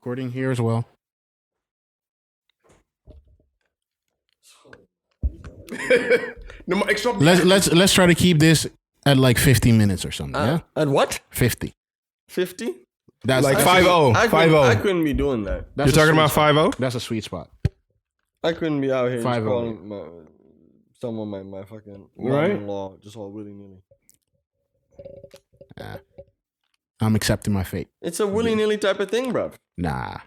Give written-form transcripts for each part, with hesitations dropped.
Recording here as well. No, maar ik snap Let's try to keep this at like 50 minutes or something. Yeah, At what? 50. 50? That's like that's- 5-0. I 5-0. couldn't be doing that. that's You're a talking sweet about spot. 5-0? That's a sweet spot. I couldn't be out here just 5-0. calling someone my fucking Right. mother-in-law just all willy-nilly. I'm accepting my fate. It's a willy-nilly type of thing, bruv. Nah.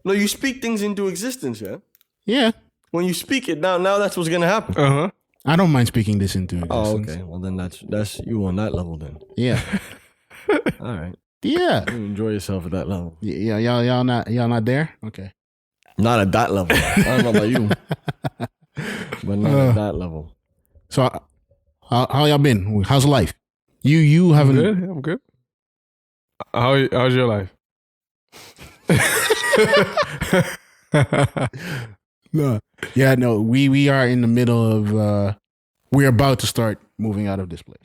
No, you speak things into existence, yeah? Yeah, When you speak it, now that's what's gonna happen. Uh-huh. I don't mind speaking this into existence. Oh, okay. Well, then that's you on that level then. Yeah. All right. Yeah. You enjoy yourself at that level. Yeah, y'all not there? Okay. Not at that level. I don't know about you, but not at that level. So how y'all been? How's life? You haven't I'm good. How's your life? No. Yeah, no. We are in the middle of we're about to start moving out of this place.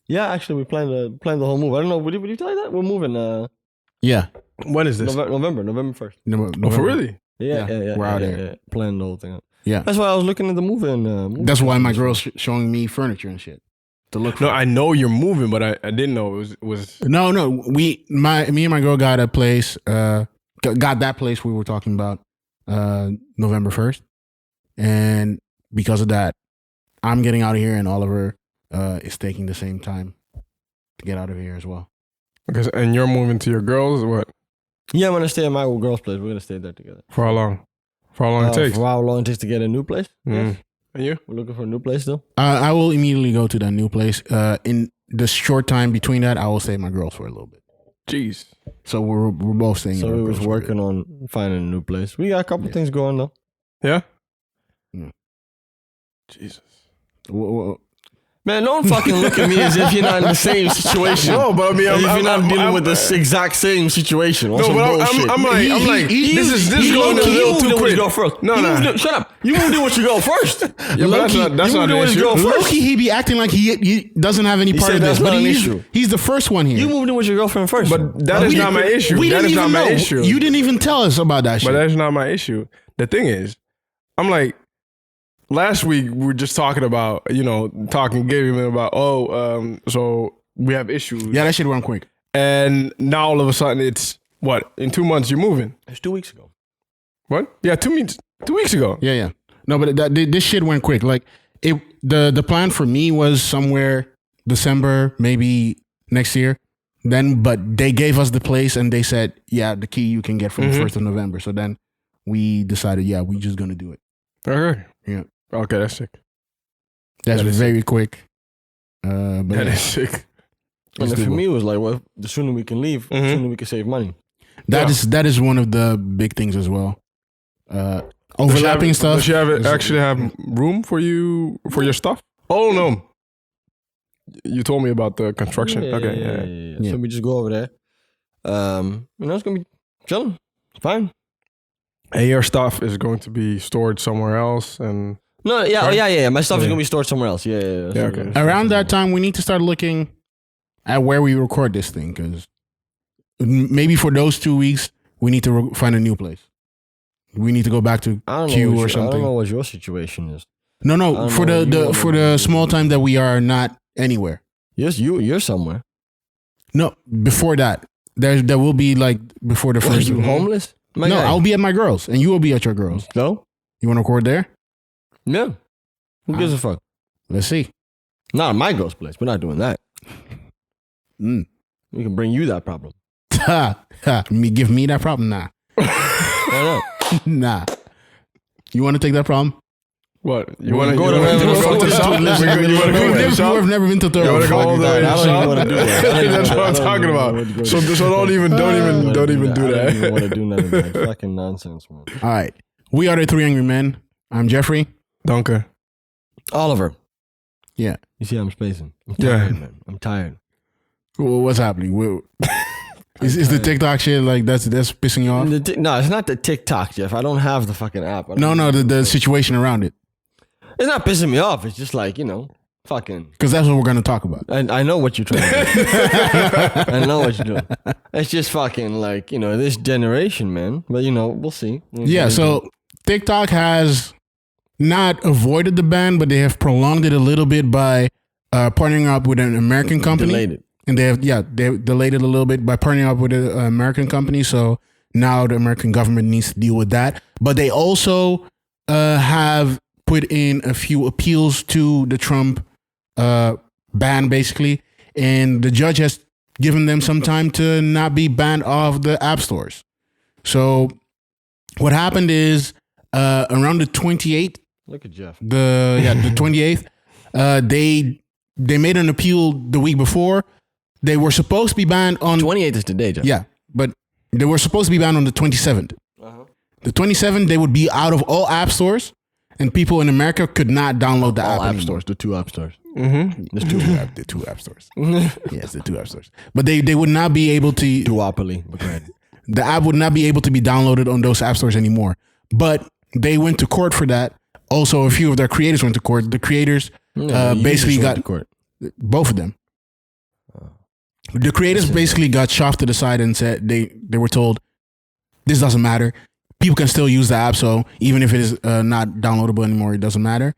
Yeah, actually, we planned the whole move. I don't know. Would you tell you that we're moving? Yeah. When is this? November 1st. No, Oh, for really? Yeah. We're out here. Yeah. Planned the whole thing. Yeah. That's why I was looking at the moving. That's why my girl's showing me furniture and shit to look for. No, I know you're moving, but I didn't know it was. No. Me and my girl got a place. Got that place we were talking about November 1st, and because of that, I'm getting out of here, and Oliver is taking the same time to get out of here as well. Okay, and you're moving to your girls. What? Yeah, I'm gonna stay at my old girl's place. We're gonna stay there together. For how long? For how long it takes? For how long it takes to get a new place? Mm. Yes. And you? We're looking for a new place still. I will immediately go to that new place. In the short time between that, I will stay at my girl's for a little bit. Jeez. So we're both staying. So at our we was girls for a bit. working on finding a new place. We got a couple things going though. Yeah? Yeah. Jesus. Man, don't fucking look at me as if you're not in the same situation. No, but I mean, As if you're not dealing with the exact same situation. No, but I'm like, this is going a little too quick. No. Shut up. You moved in with your girl first. Yeah, but that's not the issue. Loki, he be acting like he doesn't have any part said of this, that's but not an issue. he's the first one here. You moved in with your girlfriend first. But that is not my issue. We That didn't is not even my know. issue. You didn't even tell us about that But shit. that's not my issue. The thing is, I'm like, last week we were just talking about, giving about, so we have issues. Yeah, that shit went quick. And now all of a sudden it's, what, in 2 months you're moving? It's 2 weeks ago. What? Yeah, 2 weeks ago. Yeah. No, but this shit went quick. Like the plan for me was somewhere December, maybe next year. But they gave us the place and they said, yeah, the key you can get from the 1st of November. So then we decided, yeah, we just gonna do it. Okay. Yeah. Okay, that's sick. That's That is very quick. But That yeah. is sick. And It's for doable. me, it was like, well, the sooner we can leave, the sooner we can save money. That is one of the big things as well. Overlapping stuff. Does she actually have room for your stuff? Oh no. You told me about the construction. Okay. Yeah. So we just go over there. It's gonna be chilling. Fine. And your stuff is going to be stored somewhere else, and No, yeah, Right? yeah. My stuff is Yeah. gonna be stored somewhere else. Yeah. Yeah, okay. Around that time, we need to start looking at where we record this thing, because maybe for those 2 weeks, we need to find a new place. We need to go back to I don't Q know or I something. don't know what your situation is. No, I no. don't For know what you the want for to the do. small time that we are not anywhere. Yes, you're somewhere. No, before that, there will be like before the Are first. you homeless? My No, guy. I'll be at my girls, and you will be at your girls. No? You want to record there? Yeah. Who gives a fuck? Let's see. Not at my girl's place. We're not doing that. Mm. We can bring you that problem. Give me that problem, nah, Why not? nah. You want to take that problem? what you We'll want to go go to- to we'll go the to- shop? listen, You want to go to the You shop? have never been to You want to go all the way to I the don't shop? even want to do that. I don't even That's wanna- what I'm I don't talking even about. wanna go So to- don't even do I that. don't even that. want to do none of that fucking nonsense, man. All right. We are the Three Angry Men. I'm Jeffrey. Danke. Oliver. Yeah. You see, I'm spacing. I'm Yeah. tired, man. I'm tired. What's happening? Is the TikTok shit like that's pissing you off? No, it's not the TikTok, Jeff. I don't have the fucking app. No, the situation around it. It's not pissing me off. It's just like, fucking. Because that's what we're going to talk about. I know what you're trying to do. I know what you're doing. It's just fucking like, this generation, man. But, we'll see. Yeah, so TikTok has not avoided the ban, but they have prolonged it a little bit by partnering up with an American company. Delayed it. And they've delayed it a little bit by partnering up with an American company. So now the American government needs to deal with that. But they also have put in a few appeals to the Trump ban, basically. And the judge has given them some time to not be banned off the app stores. So what happened is around the 28th, Look at Jeff. the 28th, they made an appeal the week before. They were supposed to be banned on 28th is today, Jeff. yeah, but they were supposed to be banned on the 27th. The 27th, they would be out of all app stores, and people in America could not download the app All app anymore. stores. The 2 app stores. There's the two app stores. Yes, the 2 app stores. But they would not be able to. Duopoly. But go ahead. The app would not be able to be downloaded on those app stores anymore. But they went to court for that. Also, a few of their creators went to court. The creators basically got court. both of them. The creators basically got shoved to the side and said they were told this doesn't matter. People can still use the app, so even if it is not downloadable anymore, it doesn't matter.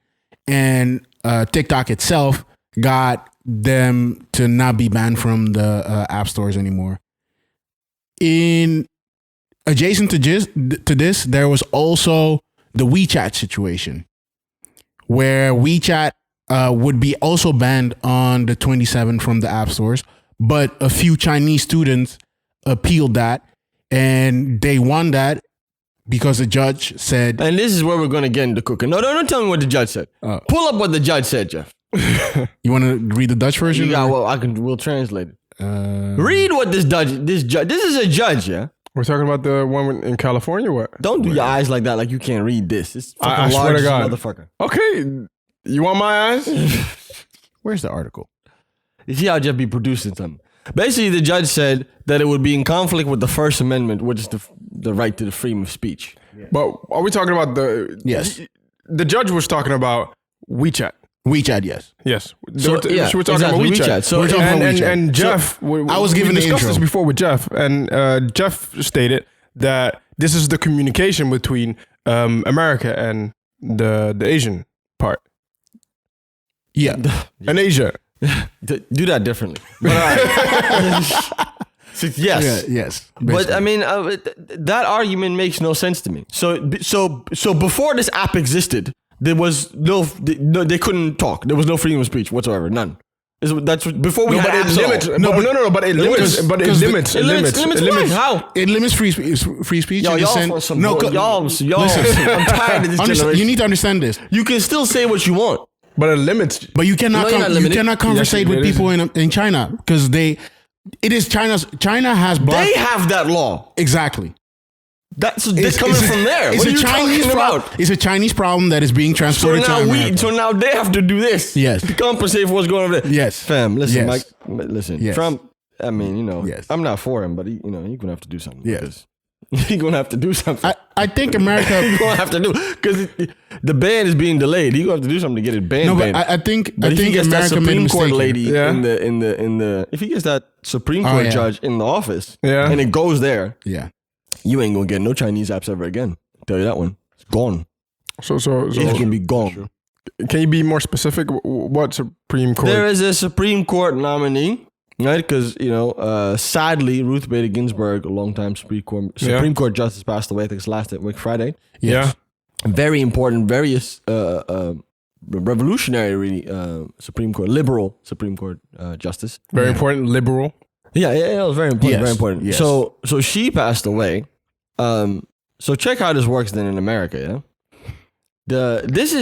And TikTok itself got them to not be banned from the app stores anymore. In adjacent to this, there was also the Wechat situation, where Wechat would be also banned on the 27th from the app stores. But a few Chinese students appealed that, and they won that because the judge said... And this is where we're going to get into cooking. No, don't tell me what the judge said. Pull up what the judge said, Jeff. You want to read the Dutch version? Yeah, well, we'll translate it. Read what this is a judge, yeah? We're talking about the one in California, or what? Don't do your eyes like that, like you can't read this. It's fucking I swear to God. motherfucker. Okay, you want my eyes? Where's the article? You see how Jeff be producing something. Basically, the judge said that it would be in conflict with the First Amendment, which is the right to the freedom of speech. But are we talking about the... Yes. The judge was talking about WeChat. WeChat, yes. Yes. So, we're talking about WeChat. So, We're talking about WeChat. And Jeff... I was given we the discussed intro. this before with Jeff, and Jeff stated that this is the communication between America and the Asian part. Yeah. And Asia. do that differently. But, yes. Yeah, yes. But I mean, that argument makes no sense to me. So before this app existed, there was no, they couldn't talk. There was no freedom of speech whatsoever. None. That's before we had apps. But it limits. How? It limits free speech. Yo, in the y'all sense- for some no, y'all. listen. I'm tired of this generation. You need to understand this. You can still say what you want. But it limits. But you cannot No, you're not you limited. cannot conversate with people in China because China has blocked. They have that law. Exactly. That's coming from there. It's What are a you Chinese talking problem. about? It's a Chinese problem that is being So transported to America. now they have to do this. Yes. To compensate for what's going on there. Yes. Fam, listen, Yes. Mike. Listen, Yes. Trump. I mean, Yes. I'm not for him, but he's gonna have to do something. Yes. He's gonna have to do something. I think America. He's gonna have to do because the ban is being delayed. He's gonna have to do something to get it banned. No, but I think But I if he think gets that America made a Supreme Court mistake. lady Yeah. in the if he gets that Supreme Court yeah. judge in the office, Yeah. and it goes there, Yeah. you ain't gonna get no Chinese apps ever again. I'll tell you that one. It's gone. So It's gonna be gone. can you be more specific? What Supreme Court? There is a Supreme Court nominee, right? Because sadly, Ruth Bader Ginsburg, a longtime Supreme Court justice, passed away. I think it's last week Friday. Yeah. Very important, very revolutionary, really. Supreme Court, liberal Supreme Court justice. Very important. Liberal. Yeah, it was very important. Yes, Very important. yes. So she passed away. So check how this works then in America. Yeah. This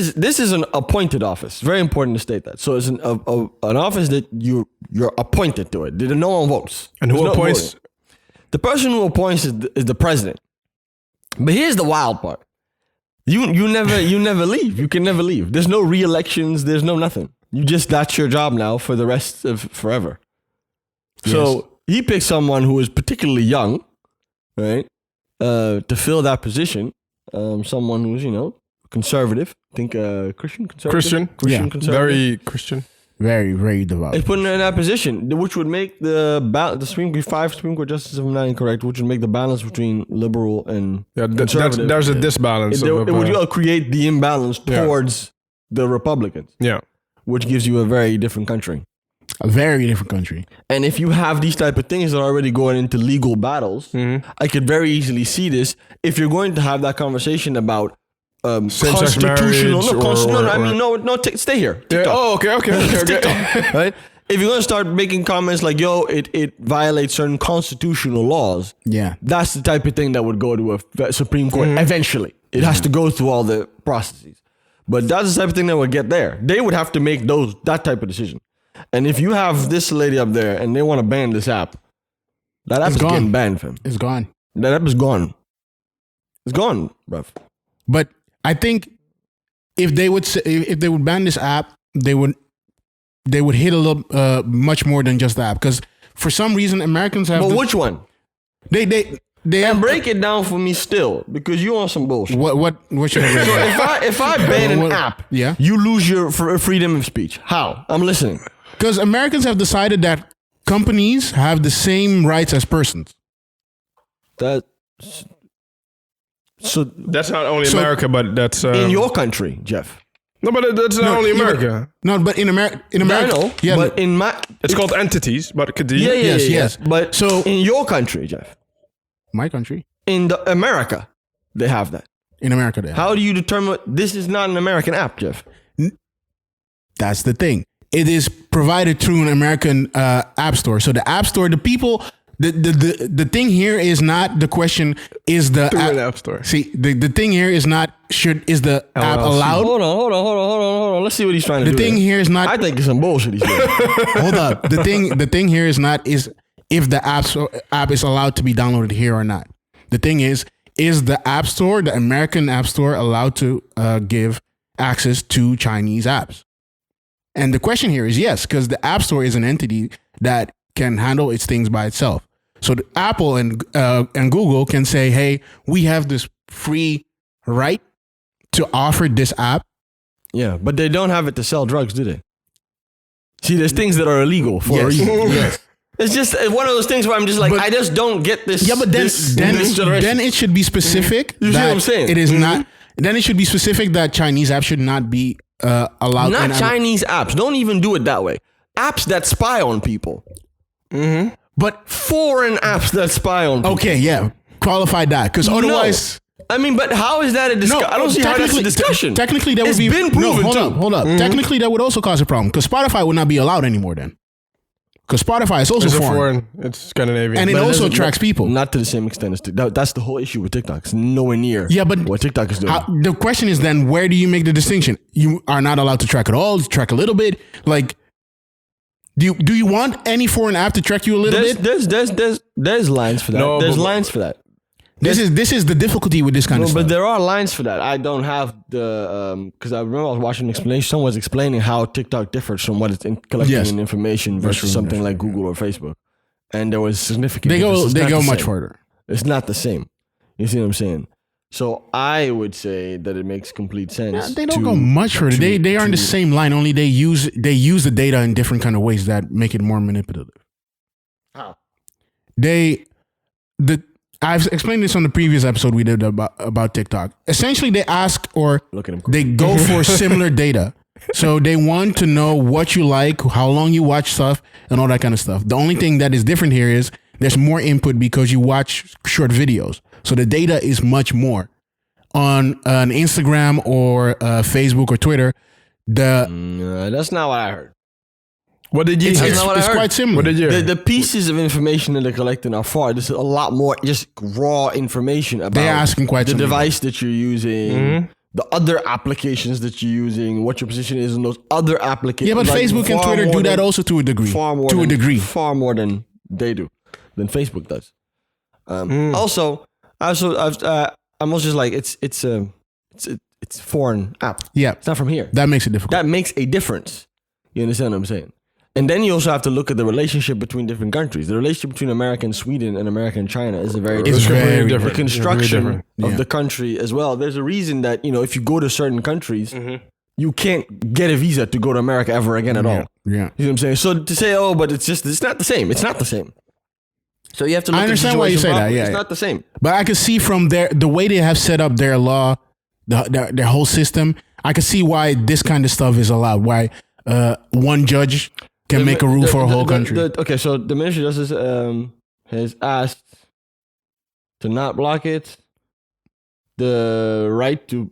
is an appointed office. Very important to state that. So it's an office that you're appointed to it. No one votes. And who There's no appoints? voting. The person who appoints is the president. But here's the wild part. You never leave. You can never leave. There's no re-elections. There's no nothing. That's your job now for the rest of forever. So he picked someone who is particularly young, right, to fill that position. Someone who's conservative. I think Christian conservative. Christian. Conservative. Very Christian. Very, very devout. It's putting her in that position, which would make the Supreme Court justices, if I'm not incorrect, which would make the balance between liberal and conservative. There's a disbalance. It would create the imbalance towards the Republicans. Yeah. Which gives you a very different country. A very different country. And if you have these type of things that are already going into legal battles, I could very easily see this. If you're going to have that conversation about constitutional, stay here. Yeah. Oh, okay. Right? If you're going to start making comments like, yo, it violates certain constitutional laws, that's the type of thing that would go to a Supreme Court eventually. It has to go through all the processes. But that's the type of thing that would get there. They would have to make that type of decision. And if you have this lady up there and they want to ban this app, that app is getting banned, fam. It's gone. That app is gone. It's gone, bruv. But I think if they would ban this app, they would hit a little much more than just the app, because for some reason Americans have. But which one? They have, break it down for me still, because you on some bullshit. What should I So if I ban an app, you lose your freedom of speech. How? I'm listening. Because Americans have decided that companies have the same rights as persons. So that's not only America, but that's in your country, Jeff. No, but that's not only America. But in America, I know, but in it's called entities. But yes. But so in your country, Jeff, my country, in America, they have that. In America, they have. How do you determine this is not an American app, Jeff? That's the thing. It is provided through an American app store. So the app store, the people, the thing here is not the question, is the app store. See, the thing here is not, is the app allowed? Hold on. Let's see what he's trying to do. The thing here is not. I think it's some bullshit he's doing. Hold up. The thing here is not is if the app is allowed to be downloaded here or not. The thing is the app store, the American app store, allowed to give access to Chinese apps? And the question here is yes, because the App Store is an entity that can handle its things by itself. So the Apple and Google can say, hey, we have this free right to offer this app. Yeah, but they don't have it to sell drugs, do they? See, there's things that are illegal for a reason. Yes. It's just one of those things where I'm just like, I just don't get this. Yeah, but then it should be specific. You see what I'm saying? It is not. Then it should be specific that Chinese apps should not be allowed. Not Chinese apps. Don't even do it that way. Apps that spy on people. Mm-hmm. But foreign apps that spy on people. Okay, yeah. Qualify that. Because otherwise... I mean, but how is that a discussion? I don't see how that's a discussion. Technically, that would be... It's been proven, hold up. Mm-hmm. Technically, that would also cause a problem. Because Spotify would not be allowed anymore then. Because Spotify is also foreign. It's Scandinavian. And it also attracts people. Not to the same extent as TikTok. That's the whole issue with TikTok. It's nowhere near what TikTok is doing. The question is then, where do you make the distinction? You are not allowed to track at all, track a little bit. Like, do you want any foreign app to track you a little bit? There's lines for that. No, there's lines for that. This is the difficulty with this kind of stuff. But there are lines for that. I don't have the because I remember I was watching an explanation. Someone was explaining how TikTok differs from what it's collecting in information versus something like Google or Facebook, and there was significant. They go much further. It's not the same. You see what I'm saying? So I would say that it makes complete sense. Yeah, they don't go much further. They are in the same line. Only they use the data in different kind of ways that make it more manipulative. How? I've explained this on the previous episode we did about TikTok. Essentially, they ask or they go for similar data. So they want to know what you like, how long you watch stuff, and all that kind of stuff. The only thing that is different here is there's more input because you watch short videos. So the data is much more. On an Instagram or Facebook or Twitter, that's not what I heard. What did you hear? It's quite similar. What did you hear? The pieces of information that they're collecting are far. There's a lot more just raw information about they're asking quite the something. device that you're using, the other applications that you're using, what your position is in those other applications. Yeah, but like Facebook and Twitter do that also to a degree. Far more than they do, than Facebook does. Also, I'm also just like it's a foreign app. Yeah, it's not from here. That makes it difficult. That makes a difference. You understand what I'm saying? And then you also have to look at the relationship between different countries. The relationship between America and Sweden and America and China is very different. The construction of the country as well. There's a reason that, if you go to certain countries, you can't get a visa to go to America ever again at all. Yeah. You know what I'm saying? So to say, oh, but it's not the same. It's not the same. So you have to look I understand why you say that. Yeah, it's not the same. But I can see from the way they have set up their law, their whole system. I can see why this kind of stuff is allowed. Why one judge can make a rule for a whole country. Okay, so the Ministry of Justice has asked to not block it. The right to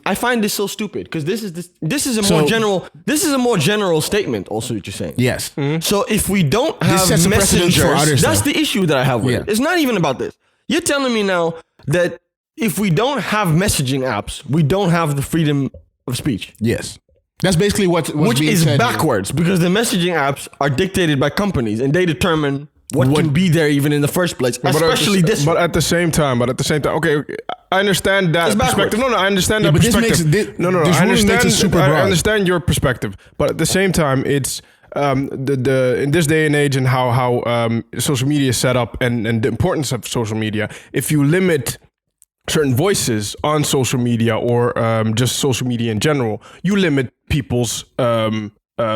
I find this so stupid because this is a more general statement. Also, what you're saying. Yes. So if we don't have sets a precedent for other messengers, that's stuff. the issue that I have with it. It's not even about this. You're telling me now that if we don't have messaging apps, we don't have the freedom of speech. Yes. That's basically what's Which being is said backwards because the messaging apps are dictated by companies and they determine what can be there even in the first place, especially this one. But at the same time, okay, I understand that perspective. No, I understand that but this perspective. makes No, this I ruling makes understand. it super I broad. understand your perspective, but at the same time, it's the in this day and age and how social media is set up and the importance of social media. If you limit certain voices on social media or just social media in general, you limit people's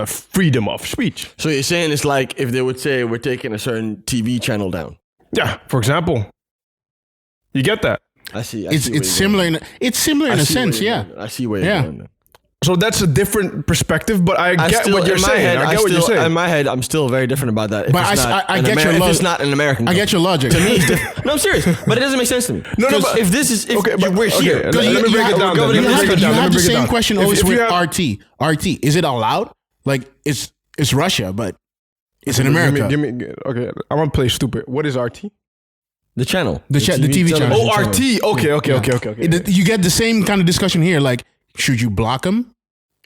freedom of speech. So you're saying it's like if they would say we're taking a certain TV channel down. Yeah, for example, you get that. I see. It's similar. It's similar in a sense. Yeah. I see where you're going. So that's a different perspective, but I get what you're saying. I get what you're saying. In my head, I'm still very different about that. But I get your logic. If it's not an American, I get your logic. To me, it's different. No, I'm serious. But it doesn't make sense to me. No, but if this is we're here. Let me break it down. You have the same question always with RT. RT, is it allowed? Like it's Russia, but it's in America. Give me. Okay, I'm gonna play stupid. What is RT? The channel. The TV channel. Oh, RT. Okay. You get the same kind of discussion here. Like, should you block them?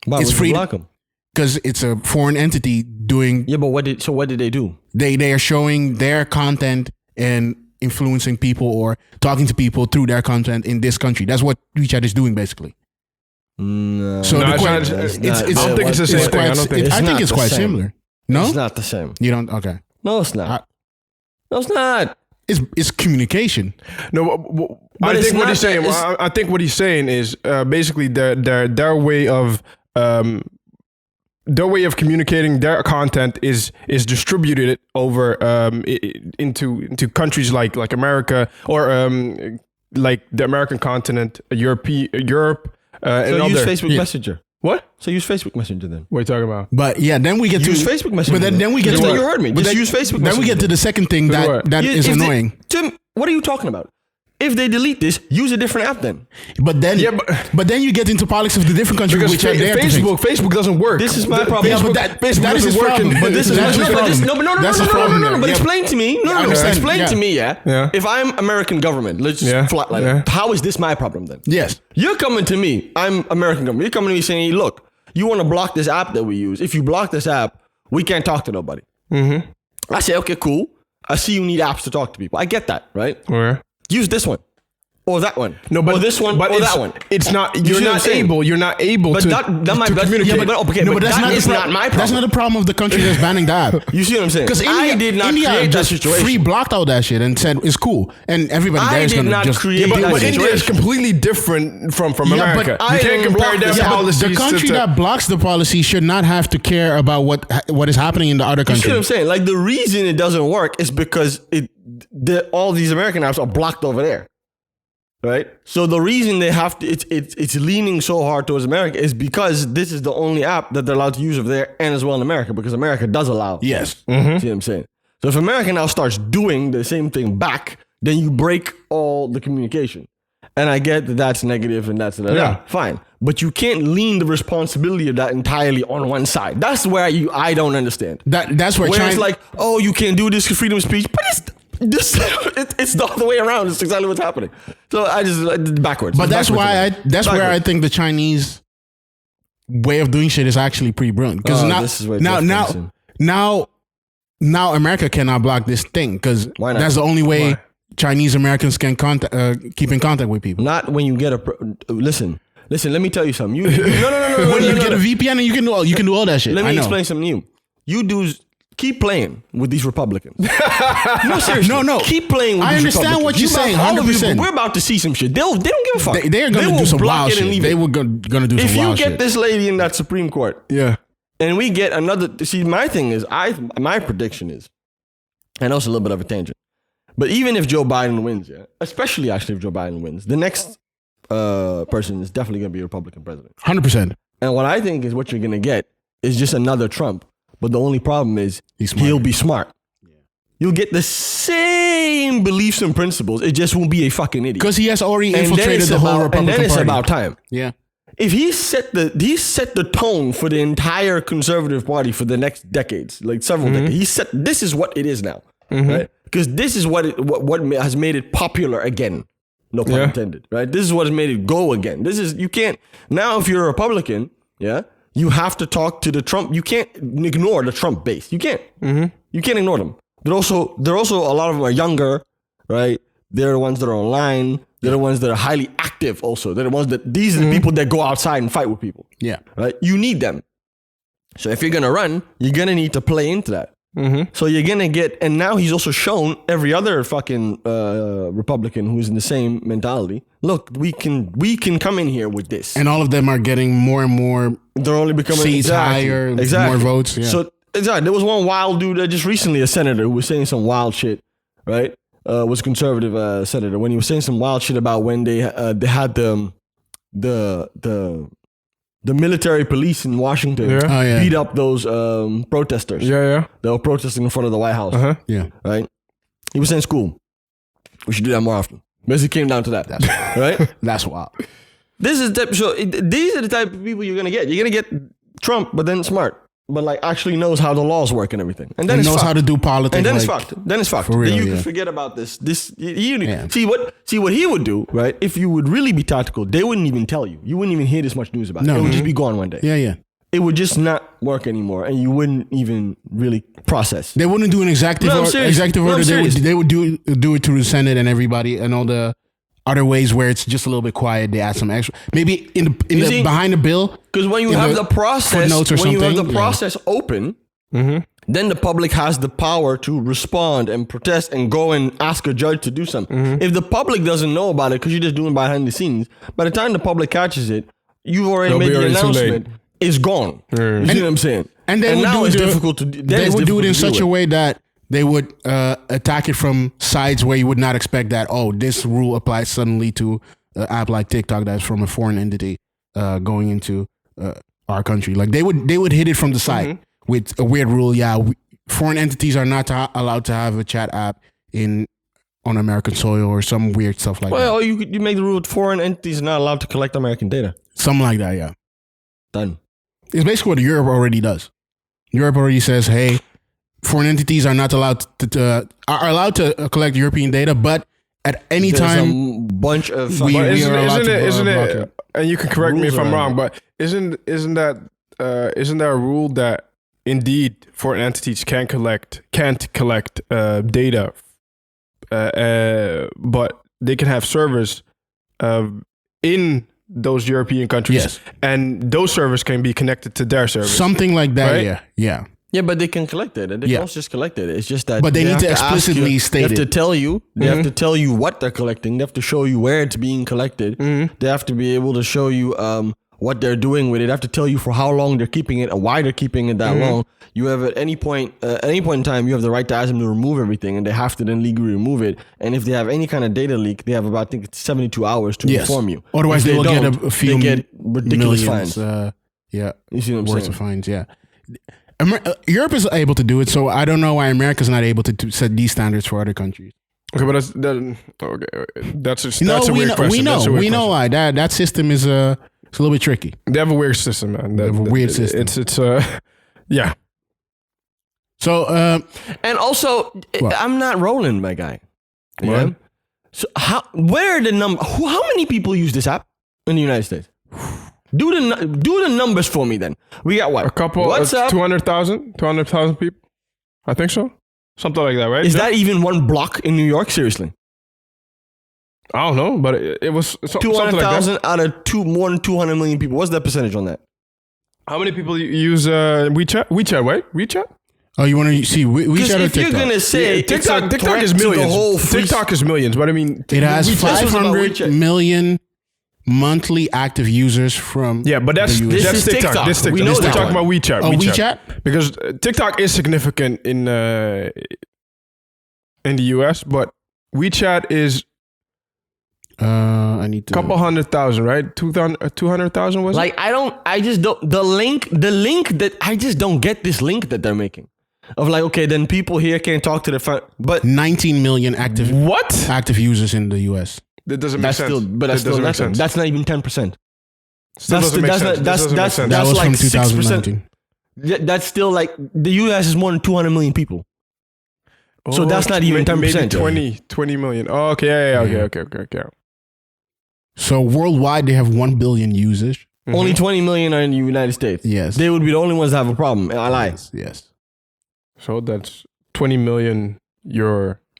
Why It's would you free block them? because it's a foreign entity doing. Yeah, but what did they do? They are showing their content and influencing people or talking to people through their content in this country. That's what WeChat is doing basically. No. So No, the it's que- not- it's- I don't think it's the same thing. I don't think- I think it's quite same. similar. No, It's not the same. you don't. Okay, No, it's not. No, it's not. it's communication. No, But I it's think what not he's saying. that- I think what he's saying is basically their way of communicating their content is distributed over into countries like America or like the American continent, Europe, and So use other. Facebook Messenger. What? So use Facebook Messenger then. What are you talking about? But yeah, then we get Use to Facebook Messenger. But then we get That's to what you heard me. but Just then- use Facebook Then we Messenger. get to the second thing what? that is annoying. Tim, what are you talking about? If they delete this, use a different app then. But then, Yeah, but then you get into politics of the different countries Because which are there. to fix. Facebook doesn't work. This is my problem. Yeah, but Facebook that is his doesn't work problem. in- But this is That's his his problem. That's his problem there. But Yeah. explain to me. I understand. Explain Yeah. to me, Yeah. If I'm American government, let's just Yeah. flatline Yeah. it. How is this my problem then? Yes. You're coming to me. I'm American government. You're coming to me saying, look, you want to block this app that we use. If you block this app, we can't talk to nobody. Mm-hmm. I say, okay, cool. I see you need apps to talk to people. I get that, right? Where? Use this one. Or that one. No, but or this one, but or it's- that one. It's not. see You're what I'm not saying? able. You're not able But to that might to communicate. Yeah, but okay, but that's that not is the not my problem. That's not the problem of the country that's banning the app. You see what I'm saying? Because I did not India create that just situation. free blocked out that shit and said it's cool, and everybody I there is did gonna not just create deal that with But it. India is completely different from Yeah, but America. I You can't didn't compare block their this. Yeah, but policies. The country to, that blocks the policy should not have to care about what is happening in the other You see what I'm countries. saying? Like the reason it doesn't work is because all these American apps are blocked over there. Right? So the reason they have to it's leaning so hard towards America is because this is the only app that they're allowed to use over there and as well in America because America does allow. Yes. See what I'm saying? So if America now starts doing the same thing back, then you break all the communication. And I get that that's negative and that's Yeah. fine. But you can't lean the responsibility of that entirely on one side. That's where I don't understand. That's where Where China. it's like, oh, you can't do this for freedom of speech, but it's the other way around. It's exactly what's happening. So I just backwards. But It's that's backwards. where I think the Chinese way of doing shit is actually pretty brilliant. Because Oh, this is where now America cannot block this thing because Why not? that's the only way Why? Chinese Americans can keep in contact with people. Not when you get listen. Let me tell you something. No. When you get a VPN and you can do all that shit. Let I me know. explain something new. You do keep playing with these Republicans. No, seriously. No. Keep playing with I these understand what you're saying, all of you, 100%. we're about to see some shit. They don't give a fuck. They're going to do will some block wild it and shit. leave They it. were going to do If some you wild get shit. this lady in that Supreme Court, Yeah. and we get another. See, my thing is, my prediction is, I know it's a little bit of a tangent, but even if Joe Biden wins, especially actually if Joe Biden wins, the next person is definitely going to be a Republican president. 100%. And what I think is what you're going to get is just another Trump. But the only problem is he'll be smart. You'll get the same beliefs and principles. It just won't be a fucking idiot. Because he has already infiltrated the whole Republican Party. And then it's about time. Yeah. If he set the tone for the entire Conservative Party for the next decades, like several decades, he said this is what it is now, right? Because this is what has made it popular again. No pun intended, right? This is what has made it go again. This is you can't now if you're a Republican, you have to talk to the Trump. You can't ignore the Trump base. You can't. You can't ignore them. They're also a lot of them are younger, right? They're the ones that are online. They're the ones that are highly active. Also, they're the ones these are the people that go outside and fight with people. Yeah. Right. You need them. So if you're gonna run, you're gonna need to play into that. So you're gonna get, and now he's also shown every other fucking Republican who's in the same mentality. Look, we can come in here with this, And all of them are getting more and more they're only becoming seats higher, more votes. Yeah. So exactly, there was one wild dude just recently, a senator, who was saying some wild shit, right? Was a conservative senator when he was saying some wild shit about when they had the military police in Washington beat up those protesters. Yeah. They were protesting in front of the White House. Yeah. Right? He was saying, "School, we should do that more often." Basically came down to that. Right? That's wild. These are the type of people you're going to get. You're going to get Trump, but then smart. But like actually knows how the laws work and everything. And then And it's knows fucked. how to do politics. And then it's like, fucked. Then it's fucked. for real, Then you yeah. can forget about this. See what he would do, right? If you would really be tactical, they wouldn't even tell you. You wouldn't even hear this much news about it. No. It would just be gone one day. Yeah. It would just not work anymore, and you wouldn't even really process. They wouldn't do an executive No, I'm order. serious. Executive No, I'm order. serious. They would do it through the Senate and everybody and all the other ways where it's just a little bit quiet. They add some extra, maybe see, behind the bill. Because when you in have the process, footnotes or when you have the something, yeah. process open, then the public has the power to respond and protest and go and ask a judge to do something. If the public doesn't know about it because you're just doing it behind the scenes, by the time the public catches it, you've already It'll made be the already too announcement. It's gone. You see what I'm saying? And they would now do it's it. difficult to. They would do it in such a way that they would attack it from sides where you would not expect that. Oh, this rule applies suddenly to an app like TikTok that's from a foreign entity going into our country. Like they would hit it from the side with a weird rule. Yeah, foreign entities are not allowed to have a chat app on American soil or some weird stuff like that. Well, you make the rule that foreign entities are not allowed to collect American data. Something like that. Yeah, Done. it's basically what Europe already does. Europe already says, hey, foreign entities are not allowed to collect European data, but at any There's time a bunch of. we But are allowed to isn't block it? And you can correct me Rules if I'm around wrong, it. but isn't there a rule that indeed foreign entities can't collect data, but they can have servers in those European countries, Yes. and those servers can be connected to their servers. Something like that, Right? yeah. Yeah, but they can collect it. They Yeah. don't just collect it. It's just that. But they need have to ask explicitly you, state They have to it. tell you. They have to tell you what they're collecting. They have to show you where it's being collected. They have to be able to show you what they're doing with it. They have to tell you for how long they're keeping it and why they're keeping it that long. You have at any point in time, you have the right to ask them to remove everything, and they have to then legally remove it. And if they have any kind of data leak, they have about, I think it's 72 hours to Yes. inform you. Otherwise, If they will get don't, a few they get ridiculous millions. fines. Yeah, You see what I'm worth saying? of fines. Yeah. Europe is able to do it, so I don't know why America's not able to set these standards for other countries. Okay, but that's a weird question. We That's a weird know question. why that system is it's a little bit tricky. They have a weird system, man. They have a weird system. It's yeah. So And also, What? I'm not rolling, my guy. What? Yeah? So where are the how many people use this app in the United States? Do the numbers for me then. We got what? A couple, WhatsApp? 200,000 people. I think so. Something like that, right? Is that even one block in New York? Seriously, I don't know, but it was something like that. 200,000 out of more than 200 million people. What's the percentage on that? How many people use WeChat? WeChat, right? WeChat? Oh, you want to see WeChat Because or if you're TikTok? gonna say TikTok is millions. the whole free TikTok is millions, but I mean, It has WeChat was about 500 WeChat. million monthly active users from yeah, but that's the US. This that's is TikTok. TikTok. This TikTok. We know This that talking one. about WeChat. Oh, WeChat? Because TikTok is significant in the US, but WeChat is I need a to. couple 100,000, right? 200,000 was it? Like I just don't the link that I just don't get this link that they're making. Of like, okay, then people here can't talk to their friend, but 19 million What? active users in the US. That doesn't make that's sense. still, but that's That still doesn't make nothing. sense. That's not even 10%. Still doesn't make sense. That's Doesn't make sense. That was like from 6%. 2019. That's still like the US is more than 200 million people. So that's not even 10%. Maybe 20 million. Oh, okay. Yeah. Okay. So worldwide, they have 1 billion users. Only 20 million are in the United States. Yes. They would be the only ones that have a problem. I lie. Yes. So that's 20 million.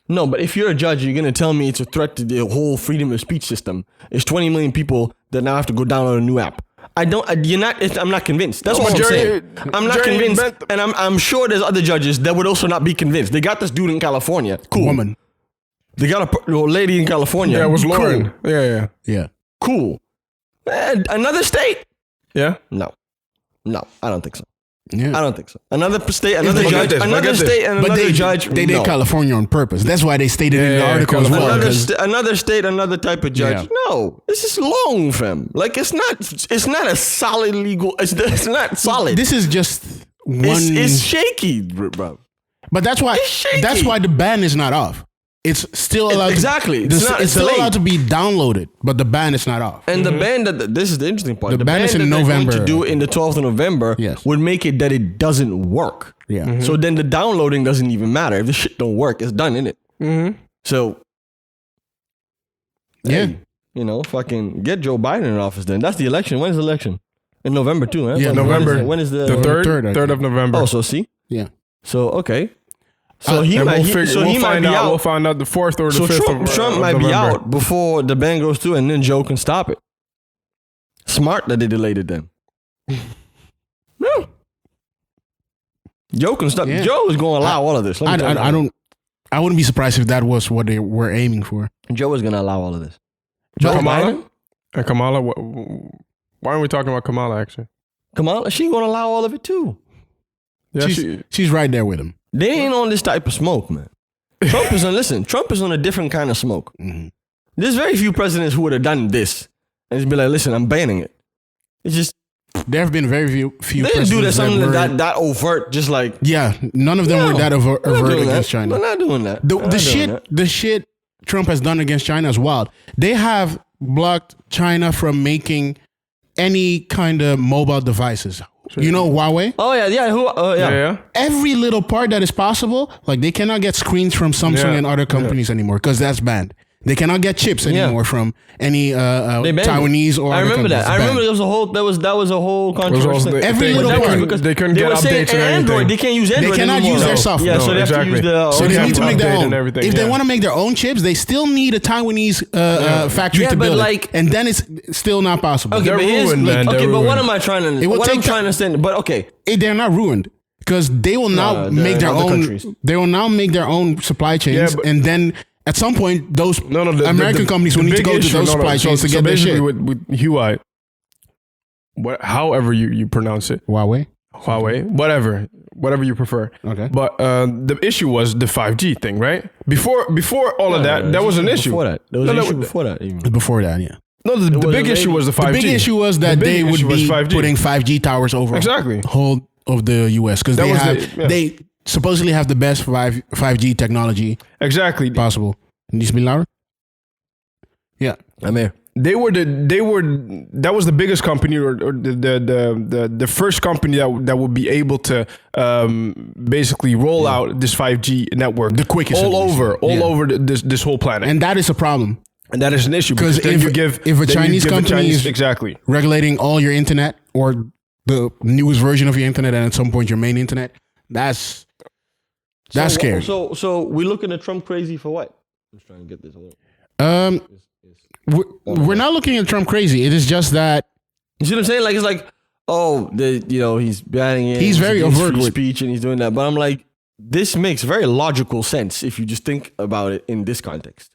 No, but if you're a judge, you're gonna tell me it's a threat to the whole freedom of speech system. It's 20 million people that now have to go download a new app. I'm not convinced. That's what I'm saying. I'm not convinced, and I'm sure there's other judges that would also not be convinced. They got this dude in California. Cool. Woman. They got a lady in California. Yeah, it was Lauren. Cool. Yeah. Yeah. Cool. And another state? Yeah. No, I don't think so. Yeah. I don't think so. Another state, another But judge, get this, but another get this. state, and But another judge. they did no. California on purpose. That's why they stated in the Yeah, article as well. California. Another state, another type of judge. Yeah. No, this is long, fam. Like it's not a solid legal. It's not solid. This is just one. It's shaky, bro. But that's why It's shaky. the ban is not off. It's still allowed. Exactly. To, It's it's still delayed. allowed to be downloaded, but the ban is not off. And the ban that this is the interesting part. The ban is in that they're November. going to do in the 12th of November Yes. would make it that it doesn't work. Yeah. So then the downloading doesn't even matter. If the shit don't work, it's done, innit? So Yeah. hey, fucking get Joe Biden in office then. That's the election. When is the election? In November too, right? Yeah, November. When is the The third, I 3rd think. of November. Oh, so see? Yeah. So okay. So he And might we'll might find be out. out. We'll find out the 4th or the So 5th Trump of might be November. out before the ban goes through, and then Joe can stop it. Smart that they delayed it then. No. Joe can stop. Yeah. Joe is going to allow all of this. Let me tell you I that. don't. I wouldn't be surprised if that was what they were aiming for. Joe is going to allow all of this. Joe Kamala? And Kamala? Why aren't we talking about Kamala, actually? Kamala, she going to allow all of it too. Yeah, She's right there with him. They ain't on this type of smoke, man. Trump is on a different kind of smoke. Mhm. There's very few presidents who would have done this and just be like, listen, I'm banning it. It's just, There have been very few they didn't do that presidents something were, that overt, just like, Yeah, none of them No, were that we're not overt doing against that. China. We're not doing that. The, We're not the doing shit, that. the shit Trump has done against China is wild. They have blocked China from making any kind of mobile devices. You know Huawei? Oh yeah. yeah. Every little part that is possible, like they cannot get screens from Samsung Yeah. and other companies anymore because that's banned. They cannot get chips Yeah. anymore from any They banned it. Taiwanese or I other remember companies. that. I It's remember banned. there was a whole that was a whole controversy. the Every thing. little They part. couldn't- Because they couldn't they get were saying updates and Android. everything. They can't use Android They cannot anymore. use their No. software. Yeah, No, so they have exactly. to use the. So they have need to to make their update own. and everything, If they yeah. want to make their own chips, they still need a Taiwanese factory Yeah, to but build like- it. And then it's still not possible. Okay, They're but here's, ruined, man. okay, They're but what ruined. am I trying to? It will What I'm take trying to say, but okay, They're not ruined because they will now they're make their in other own. countries. They will now make their own supply chains, Yeah, but- and then at some point, those The American companies will need to big go to issue- those supply chains to so get their basically shit. with Huawei, however you pronounce it, Huawei. Huawei, whatever you prefer. Okay. But the issue was the 5G thing, right? Before all of that was an issue. Before that, there was No, an no, issue the- before that. Even. Before that, yeah. No, the was big a issue lady- was the 5G. The big issue was that The they big would issue was be 5G. putting 5G towers over Exactly. whole of the US because That they was have yeah. they supposedly have the best 5G technology Exactly. possible. Can you speak louder? Yeah. I'm here. That was the biggest company or the first company that would be able to basically roll out this 5G network The quickest all at least. over Yeah. this whole planet. And that is a problem. And that is an issue 'Cause then if- you give if a then you Chinese give company is- exactly Regulating all your internet or the newest version of your internet and at some point your main internet, that's scary. So we looking at Trump crazy for what? I'm just trying to get this. We're not looking at Trump crazy. It is just that You see what I'm saying? Like it's like, oh, he's banning it. He's very against overt free with- speech, and he's doing that. But I'm like, this makes very logical sense if you just think about it in this context.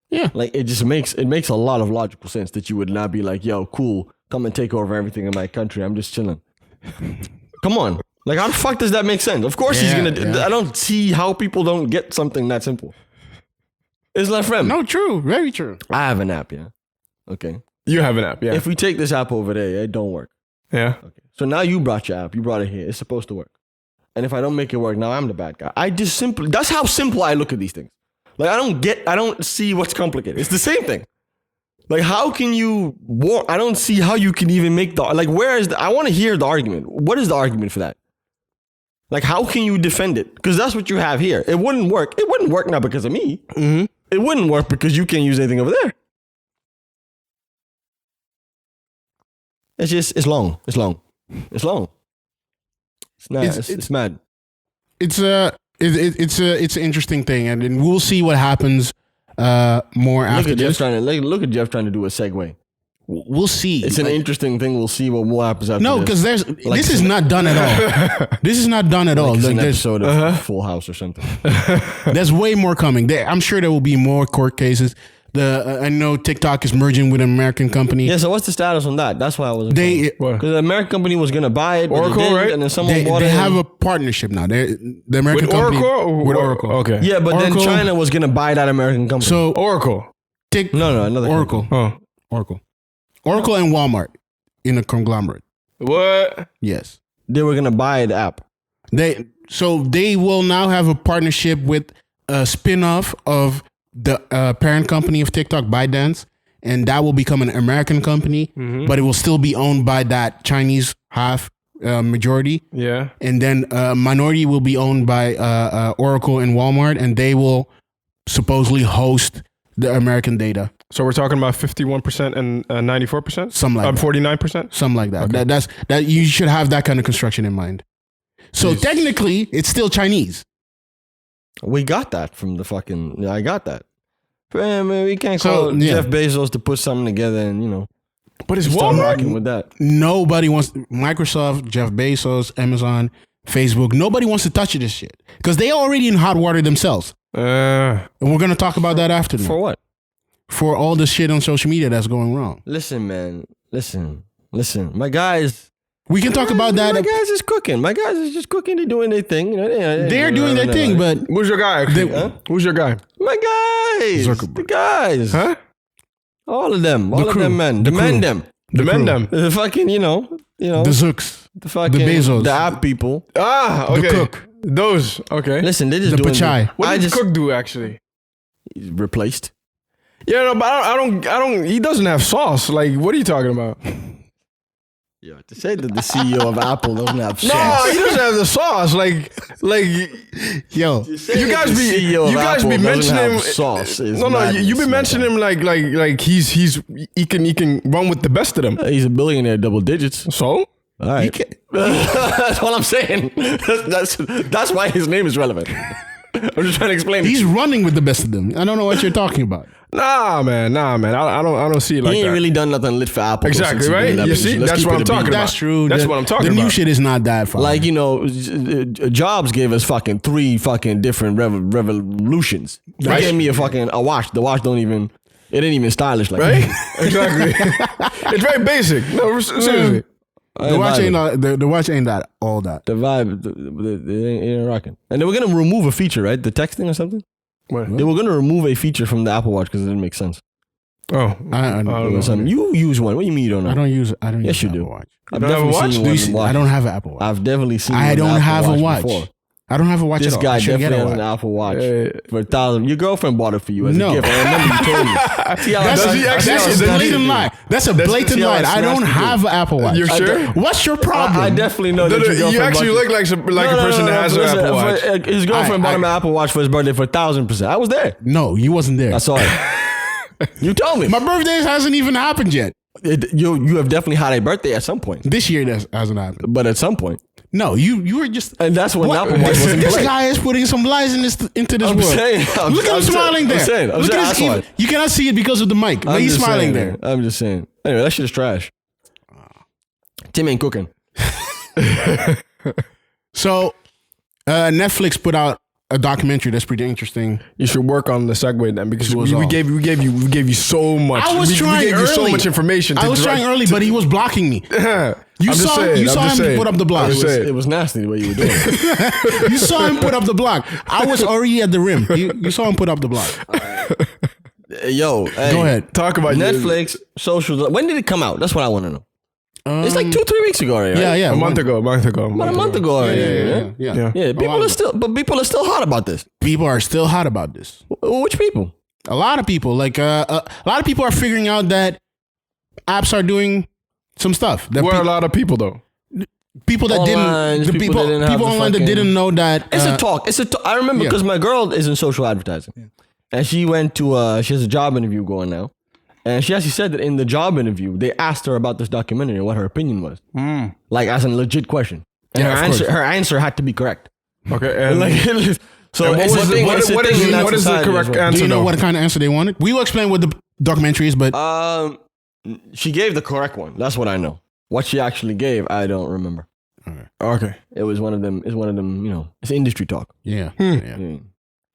Yeah. Like it makes a lot of logical sense that you would not be like, yo, cool, come and take over everything in my country. I'm just chilling. Come on. Like, how the fuck does that make sense? Of course he's gonna. Yeah. I don't see how people don't get something that simple. It's not friend. No, true. Very true. I have an app, yeah. Okay. You have an app, yeah. If we take this app over there, it don't work. Yeah. Okay. So now you brought your app. You brought it here. It's supposed to work. And if I don't make it work, now I'm the bad guy. That's how simple I look at these things. Like, I don't see what's complicated. It's the same thing. Like, how can you, I don't see how you can even make I want to hear the argument. What is the argument for that? Like, how can you defend it? Because that's what you have here. It wouldn't work. It wouldn't work not because of me. Mm-hmm. It wouldn't work because you can't use anything over there. It's long. It's long. It's long. It's not. It's mad. It's an interesting thing, and we'll see what happens more after this. Look at Jeff trying to do a segue. We'll see. It's an interesting thing. We'll see what happens after. No, because this is not done at all. This is not done at all. Like an episode of Full House or something. There's way more coming. I'm sure there will be more court cases. I know TikTok is merging with an American company. Yeah, so what's the status on that? That's why I was. Because the American company was gonna buy it, Oracle, right? And then someone bought it. They have a partnership now. The American with company Oracle with Oracle. Okay. Yeah, but Oracle, then China was gonna buy that American company. So Oracle. Another Oracle. company. Oracle and Walmart in a conglomerate. What? Yes. They were gonna buy the app. They will now have a partnership with a spin-off of the parent company of TikTok, ByteDance, and that will become an American company, but it will still be owned by that Chinese half majority. Yeah. And then minority will be owned by Oracle and Walmart, and they will supposedly host the American data. So we're talking about 51% and 94%? Something like that. 49%? Something like that. Okay. That you should have that kind of construction in mind. So technically, it's still Chinese. We got that from the fucking. I got that. Man, we can't call Jeff Bezos to put something together and But it's start Walmart. rocking with that. Nobody wants Microsoft, Jeff Bezos, Amazon, Facebook. Nobody wants to touch this shit because they already in hot water themselves. And we're gonna talk about that after. For what? For all the shit on social media that's going wrong. Listen, man. Listen. My guys. We can talk about that. My guys is cooking. They're doing their thing. They're doing their thing, but who's your guy? Who's your guy? My guys. Zuckerberg. The guys. Huh? All of them. All of them men. The Demand them. Demand them. The fucking, the Zooks. The fucking. The Bezos. The app people. Okay. The Cook. Those. Okay. Listen, they just The doing Pachai. What did Cook do actually? He's replaced. Yeah, no, but I don't. He doesn't have sauce. Like, what are you talking about? Yeah, to say that the CEO of Apple doesn't have sauce. No, he doesn't have the sauce. Like, yo, you guys be mentioning him. Sauce. No, you be mentioning him like he can run with the best of them. He's a billionaire, double digits. So, All right. That's what I'm saying. That's why his name is relevant. I'm just trying to explain. He's running with the best of them. I don't know what you're talking about. Nah, man. I don't see it like that. He ain't really done nothing lit for Apple. Exactly, right? You see, that's what I'm talking about. That's true. That's what I'm talking about. The new shit is not that far. Like, Jobs gave us fucking 3 fucking different revolutions. He Right. gave me a watch. The watch it ain't even stylish like Right? that. Exactly. It's very basic. No, seriously. the watch ain't that all that. The vibe, it ain't rocking. And they were gonna remove a feature, right? The texting or something. What? They were gonna remove a feature from the Apple Watch because it didn't make sense. Oh, I don't know. You use one. What do you mean you don't know? I don't use. Yes, you Apple do. Watch. I've don't have a definitely watch? seen Do one you in see- watch. I don't have an Apple Watch. I've definitely seen. I one don't Apple have a watch. before. I don't have a watch This at all. guy I should get definitely a has an watch. Apple Watch for $1,000. Your girlfriend bought it for you as No. a gift. I remember you told me. See how That's Does he a actually- blatant lie. That's a blatant see how lie. I I don't smashed you. have an Apple Watch. You're sure? What's your problem? I definitely know that your girlfriend You actually bought look like a person that has an Apple Watch. His girlfriend bought him an Apple Watch for his birthday for 1,000%. I was there. No, you wasn't there. I saw it. You told me. My birthday hasn't even happened yet. You have definitely had a birthday at some point. This year that hasn't happened. But at some point. No, you were just. And that's when What? Apple Watch was in This play. guy is putting some lies into this I'm world. saying, Look at him smiling there. Look at his saying. You cannot see it because of the mic, but I'm he's just smiling saying, there. I'm just saying. Anyway, that shit is trash. Tim ain't cooking. So, Netflix put out a documentary that's pretty interesting. You should work on the segue then, because was we off. gave you so much. I was we trying gave early. you so much information. I was trying early, but he was blocking me. You saw him put up the block. It was nasty the way you were doing it. You saw him put up the block. I was already at the rim. You saw him put up the block. Yo, hey, Go ahead. Talk about Netflix, social. When did it come out? That's what I want to know. It's like 2-3 weeks ago already, right? Yeah. A month ago. About a month ago already. Yeah. Yeah, people are still hot about this. People are still hot about this. Which people? A lot of people, like a lot of people are figuring out that apps are doing some stuff. That Where are a lot of people though? people that Online, didn't, the people that didn't have people the online that fucking- didn't know that. It's a talk. I remember yeah. because my girl is in social advertising, and she went to she has a job interview going now, and she actually said that in the job interview they asked her about this documentary and what her opinion was, like as a legit question, and Yeah, of her answer had to be correct. Okay, and Like, so and it's a thing- it's a what thing is in that what is the society as correct well. answer? Do you know though? what kind of answer they wanted? We will explain what the documentary is, but She gave the correct one. That's what I know. What she actually gave, I don't remember. Okay. It was one of them. It's one of them. You know, it's industry talk. yeah.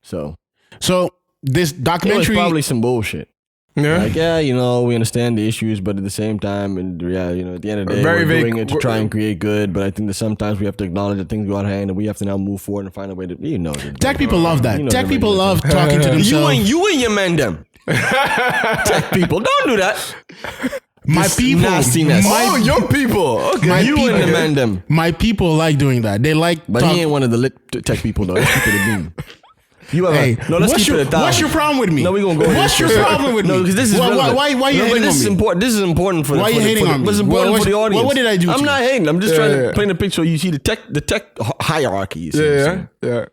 So So this it was documentary, probably some bullshit. Yeah. Like, yeah, you know, we understand the issues, but at the same time, and yeah, you know, at the end of the day, Very we're vague. doing it to try and create good. But I think that sometimes we have to acknowledge that things go out of hand, and we have to now move forward and find a way to, you know, tech people love that. You know Tech the people regular love talking to themselves. you and your man them. Tech people, don't do that. My This people, nastiness. Oh, your people. Okay. My You and people. the man them. my people like doing that. They like. But talk- he ain't one of the lit tech people though. Let's keep it a beam. You ever? Hey, no, let's what's keep your, it a thousand. what's your problem with me? No, we gonna go. What's your problem with me? No, because this is why relevant. why you No, hating but this on is me? important. This is important for. Why the, you for hating the, on me? What's important What- for the audience? what did I do to I'm you? not hating. I'm just trying yeah. to paint a picture. You see the tech hierarchy. You see what I'm Yeah, saying? yeah.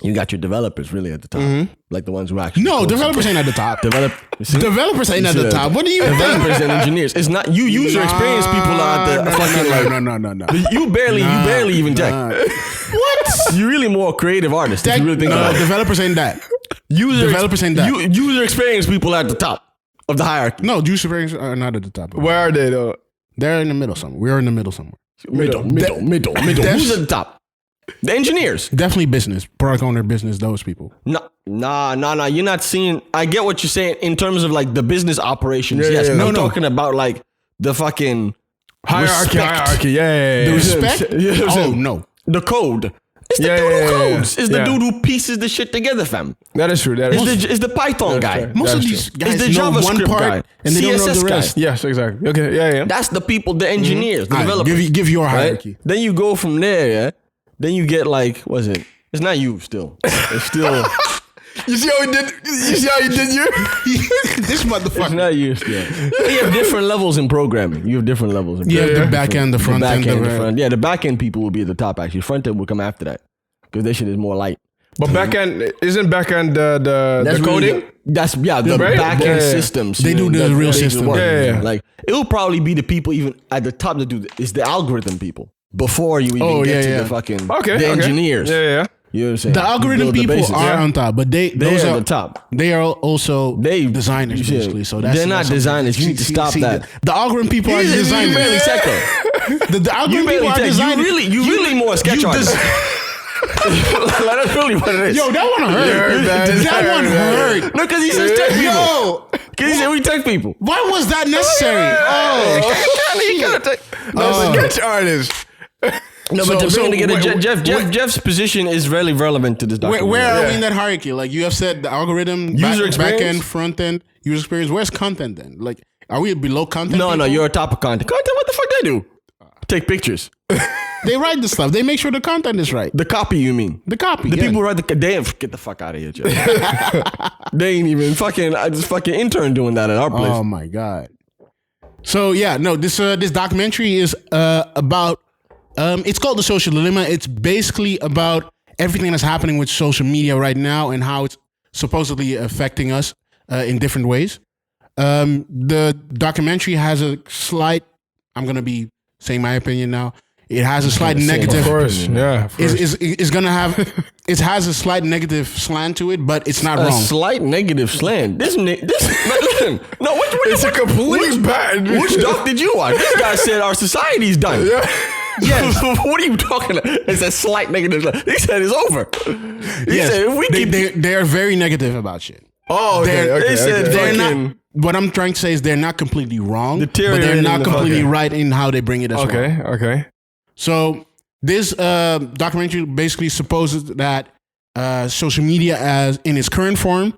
You got your developers really at the top, like the ones who actually. No, code developers something. ain't at the top. See? Developers ain't at See the that? top. What do you think? Developers and engineers. It's not you. User experience people are at the fucking like. No. You barely even tech. What? You really more creative artist. If Tech, you really think no, about it. developers ain't that. Developers ain't that. User experience people at the top of the hierarchy. No, user experience are not at the top. Where are they though? They're in the middle somewhere. We're in the middle somewhere. Middle. That's- Who's at the top? The engineers. Definitely business, product owner, business. Those people. Nah. You're not seeing. I get what you're saying in terms of like the business operations. Yeah, Yes, yeah, but yeah. I'm No. talking about like the fucking Hierarchy. respect. Yeah. The respect. You know what I'm Oh saying? no. The code. It's the Yeah, dude who yeah, yeah, codes. yeah. It's the Yeah. dude who pieces the shit together, fam. That is true. That is true. It's the Python guy. fair. Most That of is these true. guys It's the know one JavaScript part guy. and they don't know CSS the guy. rest. Yes, exactly. Okay. Yeah. That's the people, the engineers, the All right, developers. give your right? hierarchy. Then you go from there, yeah. Then you get like, what's it? It's not you still. It's still. You see how he did? You see how he did you? This It's motherfucker. not you still. You have different levels in programming. You have different levels. In You have programming. the back end, the front back end, end, the the front. Yeah, the back end people will be at the top actually. Front end will come after that because their shit is more light. But backend isn't backend the That's really coding? That's the right? back end Yeah. systems. They you do know, the that- real that they system. work. Yeah. Like it will probably be the people even at the top that do it's the algorithm people before you even Oh, get yeah, to yeah. the fucking Okay. the okay. engineers. Yeah. You know what I'm saying? The algorithm Build the people basics. are Yeah. on top, but They're those at are the top. They are also They designers yeah. basically. So that's They're not that's designers. You need to stop that. The algorithm people are You designers. barely tech that. The algorithm You people barely are tech. designers. You really more sketch artist. Like, that's really what it is. Yo, that one hurt. That one hurt. No, because he says tech people. Yo, Because he said we tech people. why was that necessary? Oh, He kinda tech. No, sketch artist. No, So- but to so bring together wait, Jeff's position is really relevant to this document. where are Yeah. we in that hierarchy? Like you have said, the algorithm, User back experience? end, front end, user experience. Where's content then? Like, are we below content? No, people? you're a top of content. Content, what the fuck they do? Take pictures. They write the stuff. They make sure the content is right. The copy, you mean? The copy. The yeah. people who write the they ain't get the fuck out of here, Jeff. They ain't even fucking. I just fucking intern doing that at our place. Oh my god. So yeah, no, this documentary is about. It's called The Social Dilemma. It's basically about everything that's happening with social media right now and how it's supposedly affecting us in different ways. The documentary has a slight. I'm gonna be saying my opinion now. It has a slight negative. Of course. Yeah. Of course. Is gonna have. It has a slight negative slant to it, but it's not a wrong. slight negative slant. This listen. No, It's a complete bad. Which doc did you watch? This guy said our society's done. Yes. What are you talking about? It's a slight negative. He said it's over. He Yes. said if we keep They are very negative about shit. Oh, okay. They're- okay, they said okay. They're fucking- not. What I'm trying to say is they're not completely wrong, but they're Deteriorating not the completely fucking- right in how they bring it as well. Okay. So this documentary basically supposes that social media, as in its current form,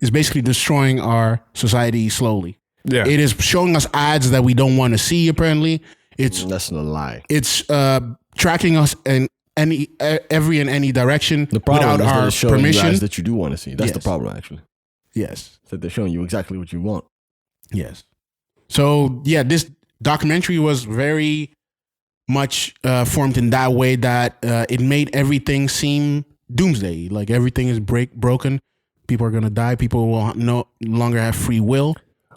is basically destroying our society slowly. Yeah. It is showing us ads that we don't want to see. Apparently, it's That's not a lie. tracking us in every and any direction The problem without is that our it's showing permission. you guys that you do want to see. That's the Yes. problem, actually. Yes. That they're showing you exactly what you want. Yes. So yeah, this documentary was very much formed in that way that it made everything seem doomsday. Like everything is broken. People are gonna die. People will no longer have free will.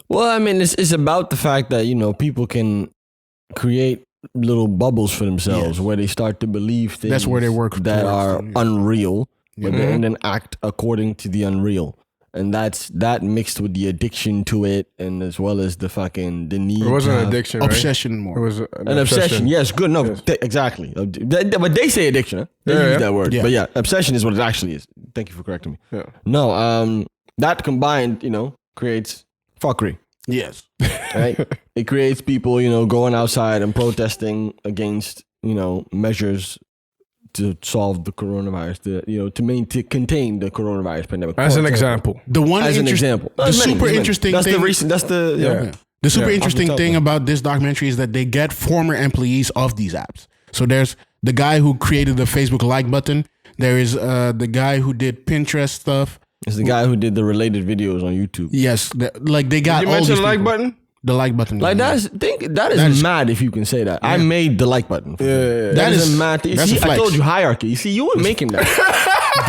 Well, I mean, it's about the fact that, people can create little bubbles for themselves where they start to believe things That's where they work that towards, are yeah. unreal, and then act according to the unreal. And that mixed with the addiction to it, and as well as the need. It wasn't to an have addiction, right? Obsession more. It was An obsession. Yes, good. No, exactly. But they say addiction. Huh? They use that word. Yeah. But yeah, obsession is what it actually is. Thank you for correcting me. Yeah. No, that combined, creates fuckery. Yes. Right? It creates people, going outside and protesting against, measures to solve the coronavirus, to contain the coronavirus pandemic. As For an example. example. The one As an example. The There's many, super there's many. interesting That's thing. the recent. That's the Yeah. The super Yeah. interesting Off the top, thing yeah. about this documentary is that they get former employees of these apps. So there's the guy who created the Facebook like button. There is the guy who did Pinterest stuff. It's the guy who did the related videos on YouTube. Yes, they got You all mentioned these the like people. button? The like button. Like that is mad if you can say that. I made the like button. Yeah. That is is- a mad thing. that's See, a flex. I told you hierarchy. You see, you were making that.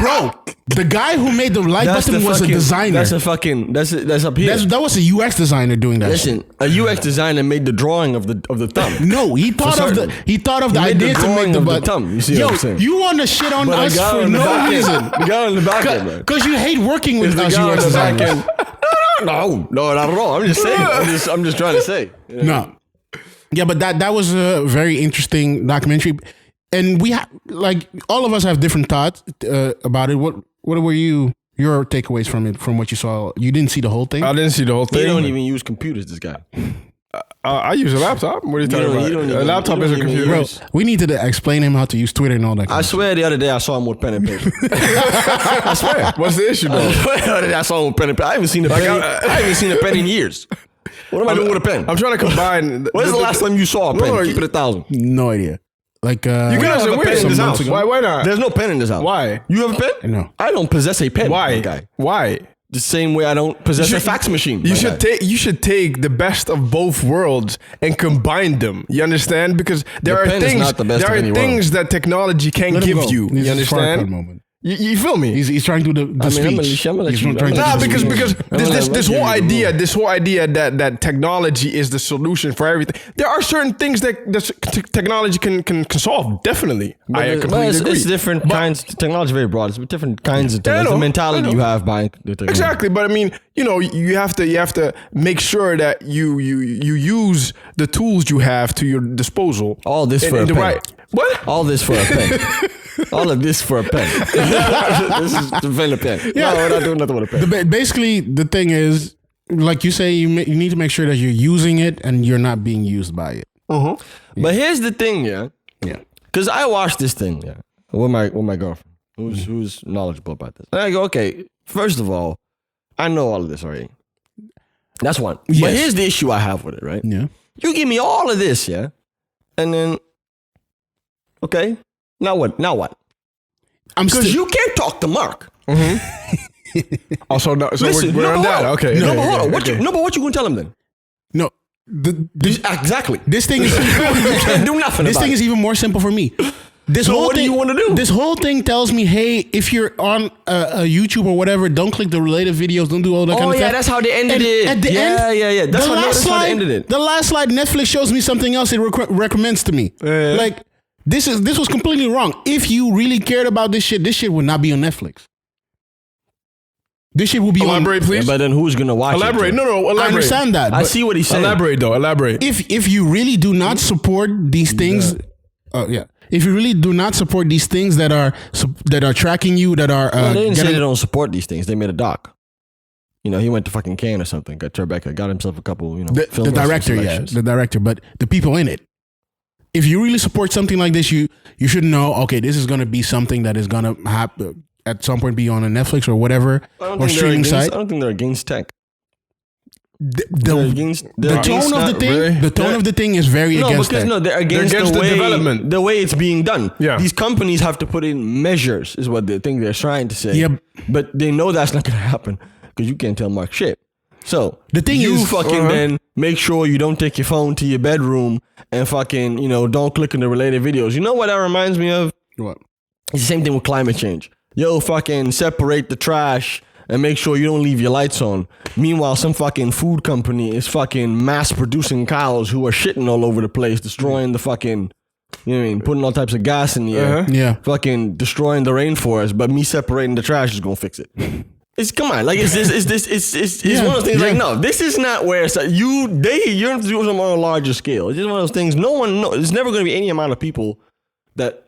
Bro, the guy who made the like button was a designer. That's up here. That was a UX designer doing that. Listen, a UX designer made the drawing of the thumb. No, he thought of the made the idea to drawing make the of the button. thumb. You see Yo, what I'm saying? you want to shit on But us the guy for on the no back reason. end, the guy on the back end, man. Because you hate working with The us guy on UX the back designers. end. No, not at all. I'm just saying. I'm just trying to say. No. Yeah, but that was a very interesting documentary. And we like all of us have different thoughts about it. What were your takeaways from it, from what you saw? You didn't see the whole thing? I didn't see the whole He thing. don't even use computers. This guy. I use a laptop. What are you talking don't- about? you don't A even- laptop you is a don't even computer. use- Bro, we need to explain him how to use Twitter and all that. I Kind of swear the other day I saw him with pen and paper. I swear. What's the issue, I though? swear the other day I saw him with pen and paper. I haven't seen a pen. I haven't seen a pen in years. What am I doing with a pen? I'm trying to combine. When's the last time you saw a pen? No, Keep it 1,000. No idea. Like You have guys a are pen weird. in this house. Why not? There's no pen in this house. Why? You have a pen? No. I don't possess a pen. Why? my guy. Why? The same way I don't possess a fax machine. You my should guy. take. You should take the best of both worlds and combine them. You understand? Because there The are pen is things. not the best there of are any things that technology can't Let him give go. you. This You is Farrakhan understand? moment. You feel me? He's trying to do the speech. I'm gonna let He's you- trying to I'm do gonna the Nah, because speech. this whole idea that technology is the solution for everything. There are certain things that technology can solve. Definitely, I completely it's, agree. it's different kinds. Technology is very broad. It's different kinds of Yeah, I technology. know, The mentality I know. you have behind the technology. Exactly, but I mean, you have to make sure that you use the tools you have to your disposal. All this for a the pen. What? All this for a pen. All of this for a pen. This is to fill a pen. Yeah. No, we're not doing nothing with a pen. Basically, the thing is, like you say, you need to make sure that you're using it and you're not being used by it. But here's the thing, yeah. Yeah. Because I watched this thing, yeah, with my girlfriend, who's knowledgeable about this. And I go, okay, first of all, I know all of this already. That's one. But Yes. here's the issue I have with it, right? Yeah. You give me all of this, yeah, and then, okay, now what? Now what? I'm Because still. you can't talk to Mark. Also, no, so Listen, we're on but that. hold on. Okay. No, okay, but hold on. okay. What you gonna tell him then? No. Exactly. This thing is. You can't do nothing. This about thing it. is even more simple for me. This So whole what do thing, you wanna do? This whole thing tells me, hey, if you're on a YouTube or whatever, don't click the related videos, don't do all that kind Oh of yeah, stuff. that's how they ended And it. At the end, yeah. That's how they ended it. The last slide, Netflix shows me something else. It recommends to me. Like this was completely wrong. If you really cared about this shit would not be on Netflix. This shit will be Elaborate, on. please. But then who's gonna watch Elaborate. it? No, elaborate. I understand that. I but see what he's saying. Elaborate though. Elaborate. If you really do not support these things Oh yeah. If you really do not support these things that are tracking you, that are Well, they didn't say getting- they don't support these things. They made a doc. You know, he went to fucking Cannes or something. Got Tribeca, got himself a couple. You know, the film director, selections. the director, but the people in it. If you really support something like this, you should know. Okay, this is going to be something that is going to happen at some point, be on a Netflix or whatever or streaming site. I don't think they're against tech. The They're against tone of the thing, really. the tone of the thing is very No, against because that. they're against, against the the way, development. the way it's being done. Yeah. These companies have to put in measures, is what they think they're trying to say. Yep. But they know that's not going to happen because you can't tell Mark shit. So The thing you is- fucking then make sure you don't take your phone to your bedroom and fucking, you know, don't click on the related videos. You know what that reminds me of? What? It's the same thing with climate change. Yo, fucking separate the trash and make sure you don't leave your lights on. Meanwhile, some fucking food company is fucking mass producing cows who are shitting all over the place, destroying the fucking, you know what I mean, putting all types of gas in the air. Yeah. Fucking destroying the rainforest, but me separating the trash is gonna fix it. It's come on, like it's one of those things. Like no, this is not where it's you're doing something on a larger scale. It's just one of those things. No one knows. There's never going to be any amount of people that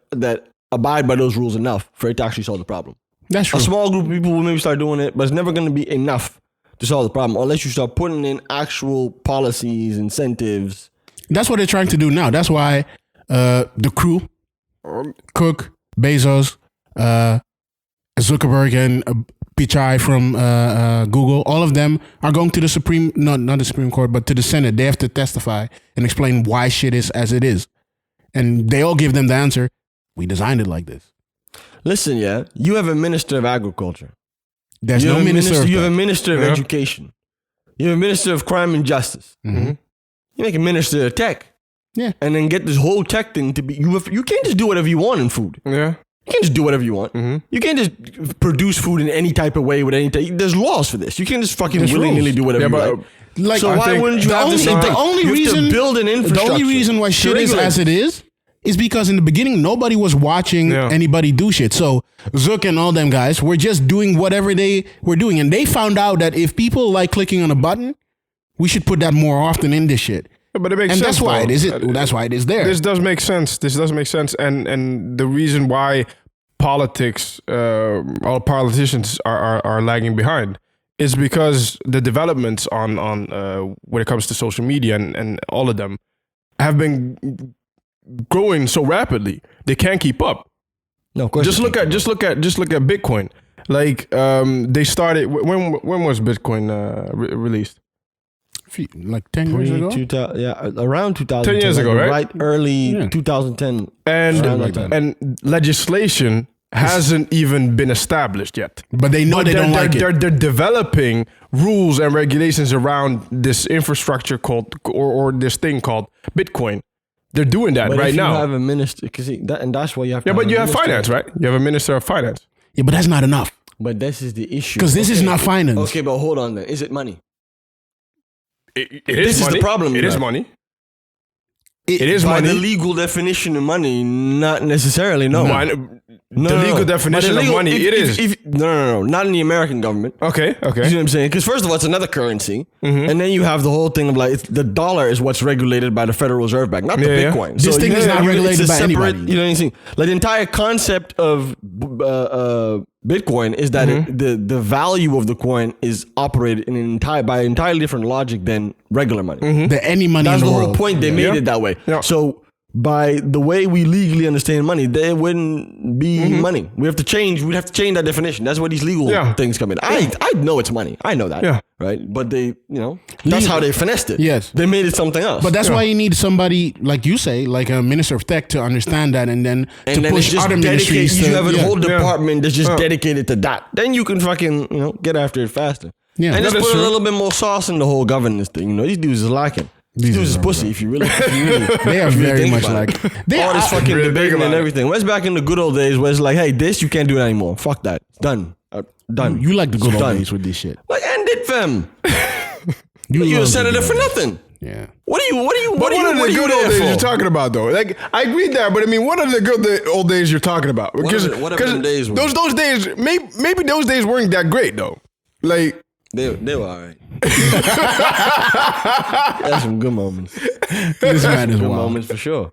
abide by those rules enough for it to actually solve the problem. That's true. A small group of people will maybe start doing it, but it's never going to be enough to solve the problem unless you start putting in actual policies, incentives. That's what they're trying to do now. That's why the crew, Cook, Bezos, Zuckerberg, and Pichai from Google, all of them are going to the Supreme, not the Supreme Court, but to the Senate. They have to testify and explain why shit is as it is. And they all give them the answer. We designed it like this. Listen, yeah, you have a minister of agriculture. There's You no have a minister. of You have that. a minister of education. You have a minister of crime and justice. Mm-hmm. You make a minister of tech. Yeah. And then get this whole tech thing to be. You can't just do whatever you want in food. Yeah. You can't just do whatever you want. You can't just produce food in any type of way with any type. There's laws for this. You can't just fucking There's willy-nilly rules. do whatever Yeah, you but, like. Like, So I why think wouldn't you the have only, the same the thing? only You have to reason build an the infrastructure only reason why to shit is regulate as it is because in the beginning nobody was watching Yeah. anybody do shit. So Zook and all them guys were just doing whatever they were doing, and they found out that if people like clicking on a button, we should put that more often in this shit. But it makes And sense. that's why though. that's why it is there. This does make sense. This does make sense. And the reason why politics, all politicians are lagging behind is because the developments on when it comes to social media and all of them have been growing so rapidly. They can't keep up. No, of course. Just look at Bitcoin. Like they started when was Bitcoin released? Like 10 years ago. Around 2010. 10 years ago, right? Right, early Yeah. 2010. And Around that time. and legislation hasn't even been established yet. But they know they don't like it. They're developing rules and regulations around this infrastructure called or this thing called Bitcoin. They're doing that But right if you now. have a minister, and that's why you have to Yeah, but a you have minister. finance, right? You have a minister of finance. Yeah, but that's not enough But this is the issue. because this is not finance. Okay, but hold on then. Is it money? It This is money. the problem, It you is know. money. It is By money. the legal definition of money, not necessarily, no. The legal definition But the of money, it is. No, not in the American government. Okay. You know what I'm saying? Because first of all, it's another currency, Mm-hmm. and then you have the whole thing of like the dollar is what's regulated by the Federal Reserve Bank, not the Yeah, yeah. Bitcoin. This thing is not regulated it's a by anybody. You know what I'm saying? Like the entire concept of Bitcoin is that Mm-hmm. the value of the coin is operated in by an entirely different logic than regular money. The any money That's in the the whole world. point. They made Yeah. it that way. Yeah. So by the way we legally understand money, there wouldn't be money. We'd have to change that definition. That's where these legal Yeah. things come in. I know it's money. I know that. Yeah. Right. But they, that's how they finessed it. Yes. They made it something else. But that's why you need somebody like you say, like a minister of tech, to understand that, and then to then push it's just other dedicated. ministries. You to, have a yeah. whole department that's just Yeah. dedicated to that. Then you can fucking get after it faster. Yeah. And just That is put a true. little bit more sauce in the whole governance thing. These dudes is lacking. These dudes is pussy. If you really, They are if you very think much about like it. they all are. this fucking really debating think and about it. everything. Where's back in the good old days where it's like, hey, this you can't do that anymore. Fuck that. It's done. Done. You like the good It's old done. days with this shit. Like end it, fam. You You a love the senator good for old days. nothing. Yeah. What are you But what are the good there old days for? you're talking about, though? Like, I agree there, but I mean, what are the good old days you're talking about? Because Whatever them days were. those days, maybe those days weren't that great, though. Like, They were all right. That's some good moments. This man is Good wild. moments for sure.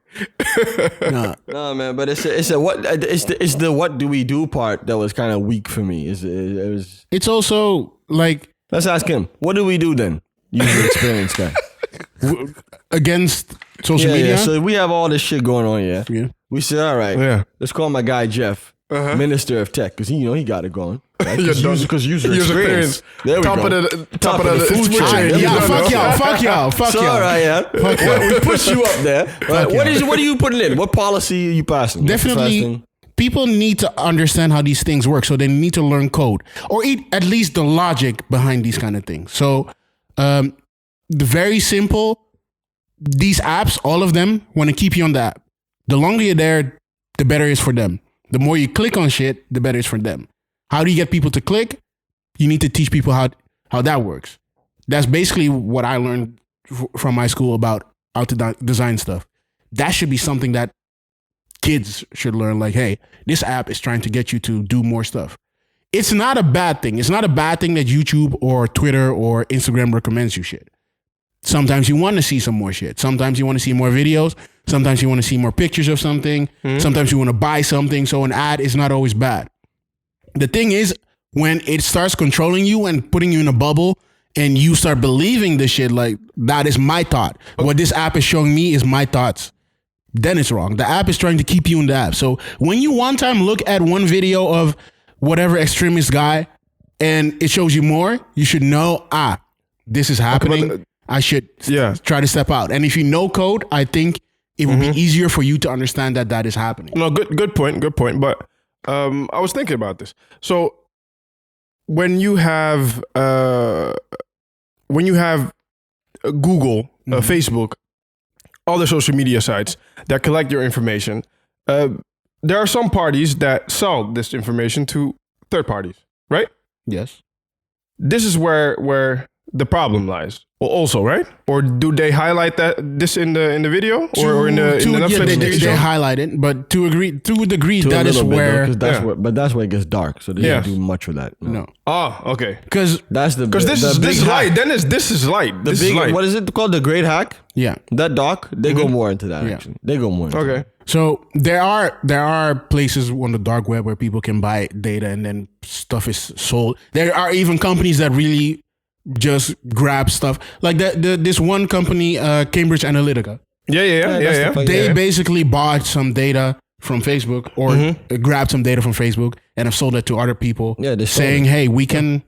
Nah. No, man, but it's the what do we do part that was kind of weak for me. It was. It's also like Let's ask him. What do we do then? User experience guy. against social Yeah, media. yeah. So we have all this shit going on. Yeah. Yeah. We said, all right. Yeah. Let's call my guy Jeff, Minister of Tech, because he got it going. Right? You're done. Because user experience. There we Top go. of the food food chain. chain. There we Yeah, go. fuck y'all. So, all right, yeah. We push you up there. Right? What are you putting in? What policy are you passing? What's the first Definitely, thing? people need to understand how these things work, so they need to learn code or at least the logic behind these kind of things. So, the very simple, these apps, all of them want to keep you on the app. The longer you're there, the better it is for them. The more you click on shit, the better it's for them. How do you get people to click? You need to teach people how that works. That's basically what I learned from my school about how to design stuff. That should be something that kids should learn. Like, hey, this app is trying to get you to do more stuff. It's not a bad thing. It's not a bad thing that YouTube or Twitter or Instagram recommends you shit. Sometimes you want to see some more shit. Sometimes you want to see more videos. Sometimes you want to see more pictures of something. Sometimes you want to buy something. So an ad is not always bad. The thing is, when it starts controlling you and putting you in a bubble and you start believing this shit, like, that is my thought. What this app is showing me is my thoughts. Then it's wrong. The app is trying to keep you in the app. So when you one time look at one video of whatever extremist guy and it shows you more, you should know, this is happening. I should try to step out. And if you know code, I think it would be easier for you to understand that is happening. No, good point. But I was thinking about this. So when you have Google, Facebook, other social media sites that collect your information, there are some parties that sell this information to third parties, right? Yes. This is where the problem lies. Also, right? Or do they highlight this in the video or in the Netflix they show? highlight it, but to a degree, To a that is little bit, where though, 'cause that's where it gets dark. So they don't do much with that. no, Oh, okay. because That's the Because this big is hack. light. Then this is light. This is light. What is it called? The Great Hack. yeah. That doc. They go more into that. Yeah. Actually, they go more. Into Okay. So there are places on the dark web where people can buy data and then stuff is sold. There are even companies that really just grab stuff. Like this one company, Cambridge Analytica. Yeah. They basically bought some data from Facebook or grabbed some data from Facebook and have sold it to other people. Yeah, they sold saying, hey, we can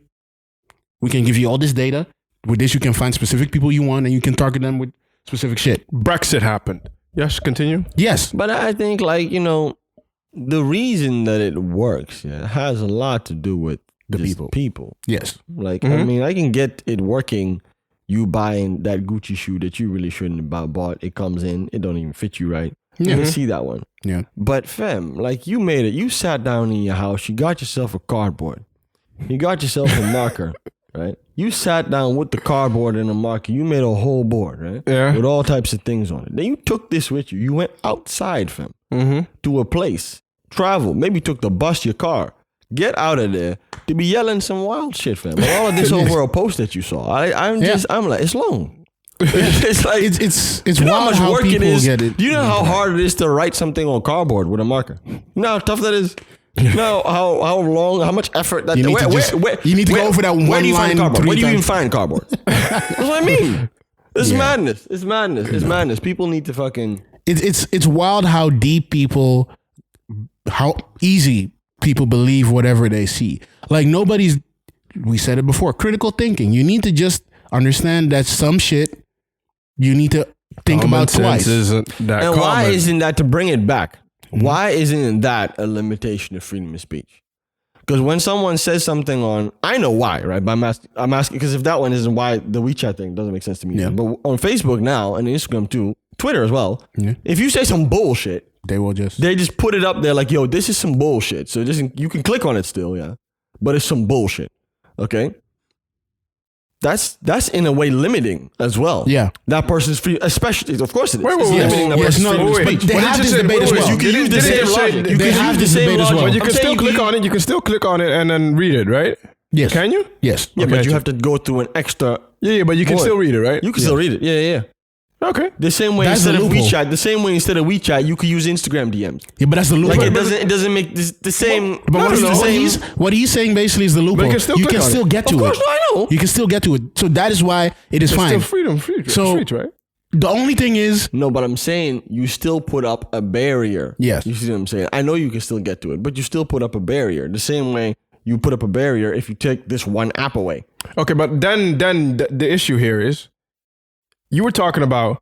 give you all this data. With this, you can find specific people you want and you can target them with specific shit. Brexit happened. Yes, continue. Yes. But I think, like, the reason that it works has a lot to do with The just people. Yes. Like, I mean, I can get it working. You buying that Gucci shoe that you really shouldn't have bought. It comes in, it don't even fit you right. You can see that one. Yeah. But fam, like, you made it. You sat down in your house. You got yourself a cardboard. You got yourself a marker, right? You sat down with the cardboard and a marker. You made a whole board, right? Yeah. With all types of things on it. Then you took this with you. You went outside, fam, to a place. Travel. Maybe took the bus, your car. Get out of there to be yelling some wild shit, fam. And all of this over a post that you saw. I'm like, it's long. It's like It's you know how wild much how work it people is. get it. Do you know how hard it is to write something on cardboard with a marker? You know how tough that is. You know how long, how much effort that. You need to go over that Where do you one find line cardboard? 3 Where do you even times. find cardboard? That's what I mean. It's madness. It's madness. It's madness. People need to fucking. It's wild how easy people believe whatever they see. Like we said it before, critical thinking. You need to just understand that some shit you need to think about twice. Isn't that And common. why isn't that, to bring it back? Why isn't that a limitation of freedom of speech? Because when someone says something on, I know why, right? But I'm asking because if that one isn't why, the WeChat thing doesn't make sense to me. Yeah. But on Facebook now and Instagram too, Twitter as well. Yeah. If you say some bullshit, They will just they just put it up there like, yo, this is some bullshit. So you can click on it still, yeah. But it's some bullshit. Okay. That's in a way limiting as well. Yeah. That person's free, especially, of course it is. Wait, It's wait, limiting that wait. person's Yes, freedom of wait, speech. But they What have did you this say? debate as Wait, well. You can use the Did same it say- logic. they You can have use the this same debate as well. logic. But you I'm can saying still click on it. You can still click on it and then read it, right? Yes. Can you? Yes. Yeah, Okay, but you have to go through an extra. Yeah, but you can Boy. still read it, right? You can still read it. Yeah. Okay. The same way That's instead the of loophole. WeChat, the same way instead of WeChat, you could use Instagram DMs. Yeah, but that's the loophole. Like it doesn't make this, the same. But No, what, no, he's, no. what he's saying basically is the loophole. you can still you click can on still it. get to Of it. course, I know. You can still get to it. So that is why it is It's fine. still freedom, So- speech, right? The only thing is, No, but I'm saying you still put up a barrier. Yes. You see what I'm saying? I know you can still get to it, but you still put up a barrier. The same way you put up a barrier if you take this one app away. Okay, but then the issue here is, you were talking about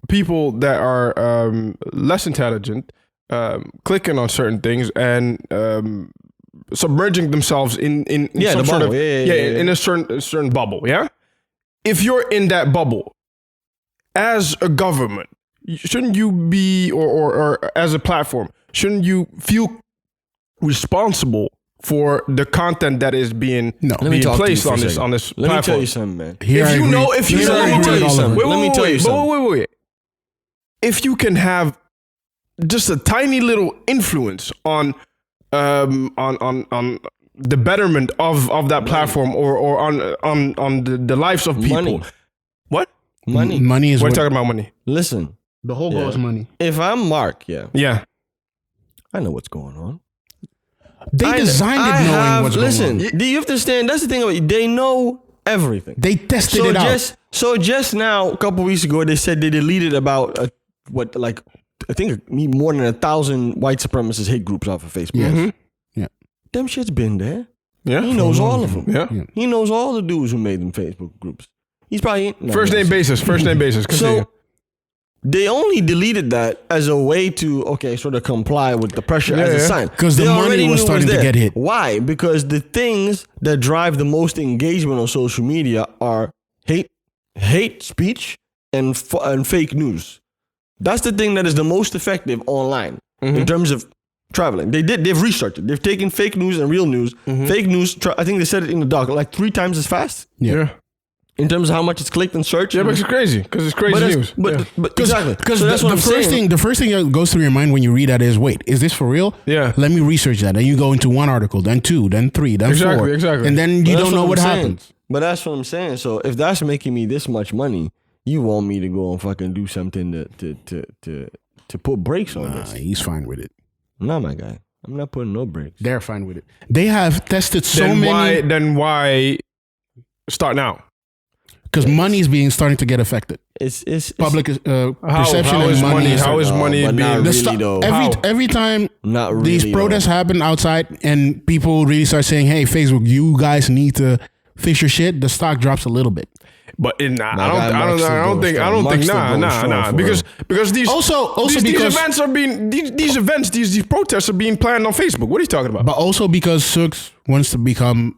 people that are less intelligent, clicking on certain things and submerging themselves in Yeah, some the sort bubble. of Yeah. in a certain bubble. Yeah, if you're in that bubble as a government, shouldn't you be or as a platform, shouldn't you feel responsible for the content that is being No. Let me being talk to you placed for a on this second. on this Let me platform? tell you something, man. here I If you agree. know, if you Here know, I let me agree tell with you all of something. it. Let me tell you something. Wait. If you can have just a tiny little influence on the betterment of that platform or on the lives of people. Money. What? Money. Money is We're what talking about money. Listen, the whole goal is money. if I'm Mark, Yeah. I know what's going on. They designed it knowing what's listen, going on. do you understand? That's the thing about it. They know everything. They tested it out. Just now, a couple weeks ago, they said they deleted about I think more than 1,000 white supremacist hate groups off of Facebook. Yes. Yeah. Them shit's been there. Yeah. He knows all of them. Yeah. He knows all the dudes who made them Facebook groups. He's probably First name basis. Continue. So they only deleted that as a way to sort of comply with the pressure as a yeah. sign. 'Cause the They money already was knew it starting to there. get hit. Why? Because the things that drive the most engagement on social media are hate speech and fake news. That's the thing that is the most effective online in terms of traveling. They've researched it. They've taken fake news and real news. Fake news, I think they said it in the doc, like 3 times as fast Yeah. in terms of how much it's clicked and searched. Yeah, but it's crazy because it's crazy news. But exactly. Because So that's what the I'm first saying. thing, the first thing that goes through your mind when you read that is, wait, is this for real? Yeah. Let me research that. And you go into one article, then 2, then 3, then 4. Exactly. And then you That's don't know I'm what saying. happens. But that's what I'm saying. So if that's making me this much money, you want me to go and fucking do something to put brakes on this? He's fine with it. No, my guy. I'm not putting no brakes. They're fine with it. They have tested so then many. why start now? Because money is starting to get affected. It's Public perception how and is money. money? How is No, money but not being? really though. How? Every time Not really. these protests happen outside and people really start saying, hey, Facebook, you guys need to fix your shit, the stock drops a little bit. But I guy don't think Mark's still going strong nah for because these Also these because events are being these protests are being planned on Facebook. What are you talking about? but also because Sooks wants to become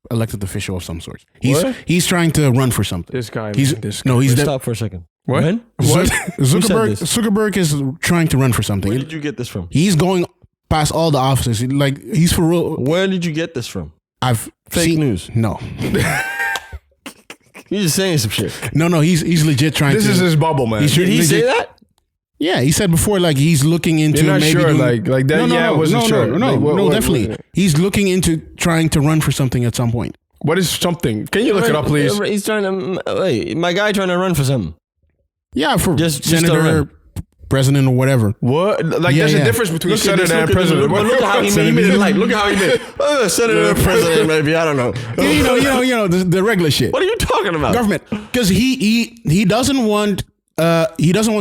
elected official of some sort. What? He's trying to run for something. This guy, He's man, this no, he's Stop for a second. What? When? What? Zuckerberg. this? Zuckerberg is trying to run for something. Where did you get this from? He's going past all the offices. Like he's for real. Where did you get this from? I've Fake seen, news. No, You're just saying some shit. no. He's legit trying This to. is his bubble, man. He's Did he legit- say that? Yeah, he said before, like he's looking into You're not maybe sure, doing, like that. I wasn't sure. No, Like, what- definitely. He's looking into trying to run for something at some point. What is something? Can you look it up, please? He's trying to. Wait, my guy trying to run for something. Yeah, for Just to senator, run. president, or whatever. What? Like, Yeah, there's yeah. a difference between Look at this, senator and president. But look at how he made it light. Look at how he made it. Senator, president, maybe. I don't know. you know the regular shit. What are you talking about? Government, because he doesn't want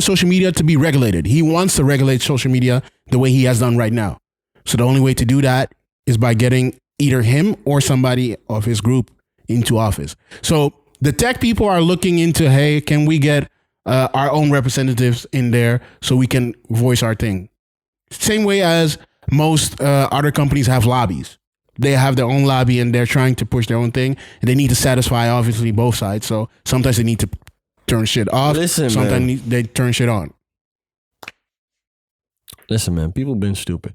social media to be regulated. He wants to regulate social media the way he has done right now. So the only way to do that is by getting either him or somebody of his group into office. So the tech people are looking into, hey, can we get our own representatives in there so we can voice our thing? Same way as most other companies have lobbies. They have their own lobby and they're trying to push their own thing. And they need to satisfy, obviously, both sides. So sometimes they need to turn shit off. Listen, sometimes man. they turn shit on. Listen, man. People been stupid.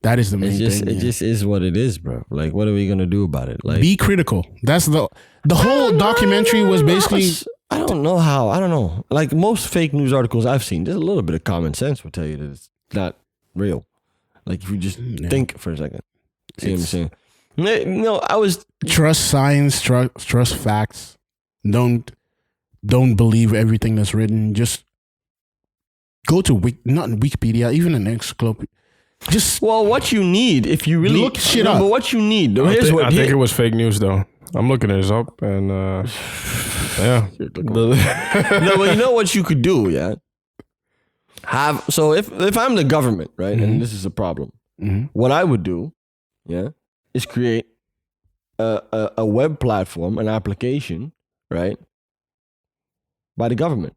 That is the main thing. It just is what it is, bro. Like, what are we gonna do about it? Like, Be critical. That's the whole documentary was basically. I don't know how. I don't know. Like most fake news articles I've seen, there's a little bit of common sense will tell you that it's not real. Like if you just think for a second. See what I'm saying? No, I was. Trust science. Trust facts. Don't believe everything that's written. Just go to not Wikipedia, even an encyclopedia. Just What you need if you really look shit up. But what you need. I think it was fake news though. I'm looking this up and yeah. No, but you know what you could do, yeah. So if I'm the government, right, and this is a problem, what I would do, yeah, is create a web platform, an application, right, by the government.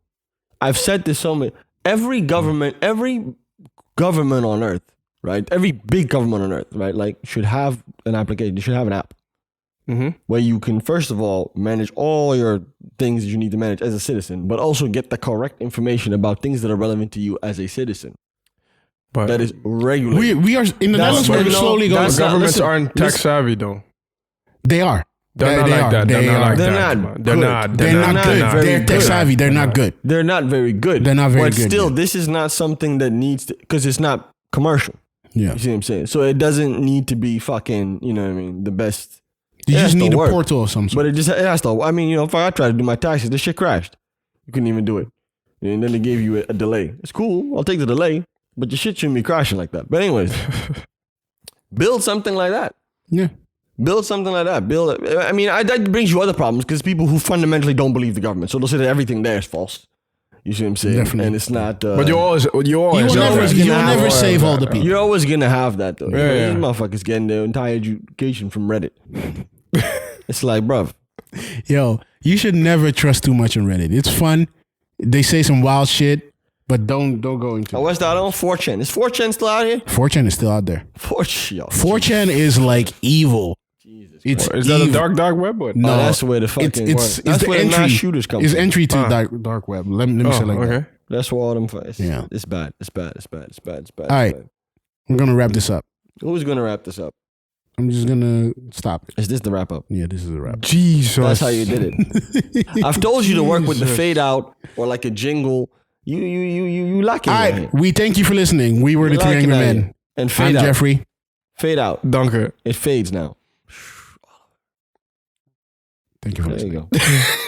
I've said this so many. Every government on earth, right, every big government on earth, right, like should have an application. They should have an app. Where you can, first of all, manage all your things that you need to manage as a citizen, but also get the correct information about things that are relevant to you as a citizen. But that is regulated. We are in the Netherlands. We're slowly going. Governments aren't tech savvy though. They are. They're not like that. They're not good. They're tech savvy. They're not good. They're not very good. They're not very good. But still, this is not something that needs to, because it's not commercial. Yeah. You see what I'm saying? So it doesn't need to be fucking, you know what I mean, the best. You just need a portal or something. But it has to. I mean, you know, if I tried to do my taxes, this shit crashed. You couldn't even do it. And then they gave you a delay. It's cool. I'll take the delay. But your shit shouldn't be crashing like that. But anyways, build something like that. Yeah. Build something like that. I mean, that brings you other problems because people who fundamentally don't believe the government. So they'll say that everything there is false. You see what I'm saying? Definitely. And it's not. But you always you'll never save all the people. You're always going to have that, though. Yeah. These motherfuckers getting their entire education from Reddit. It's like, bruv. Yo, you should never trust too much on Reddit. It's fun. They say some wild shit, but don't go into it. What's that on 4chan? Is 4chan still out here? 4chan is still out there. 4chan is like evil. Jesus. Is that a dark web? Or? No, that's where the fucking it's that's the where entry. the mass shooters come. It's from. entry to dark web. Let me say like that. That's where all them fights. Yeah. It's bad. All right, we're gonna wrap this up. Who's gonna wrap this up? I'm just gonna stop it. Is this the wrap up? Yeah, this is a wrap. Jesus. That's how you did it. I've told you to work with the fade out or like a jingle. You like it. All right, we thank you for listening. We were the Three Angry Men. And fade I'm out. Jeffrey. Fade out. Danke. It fades now. Thank you for There listening. you go.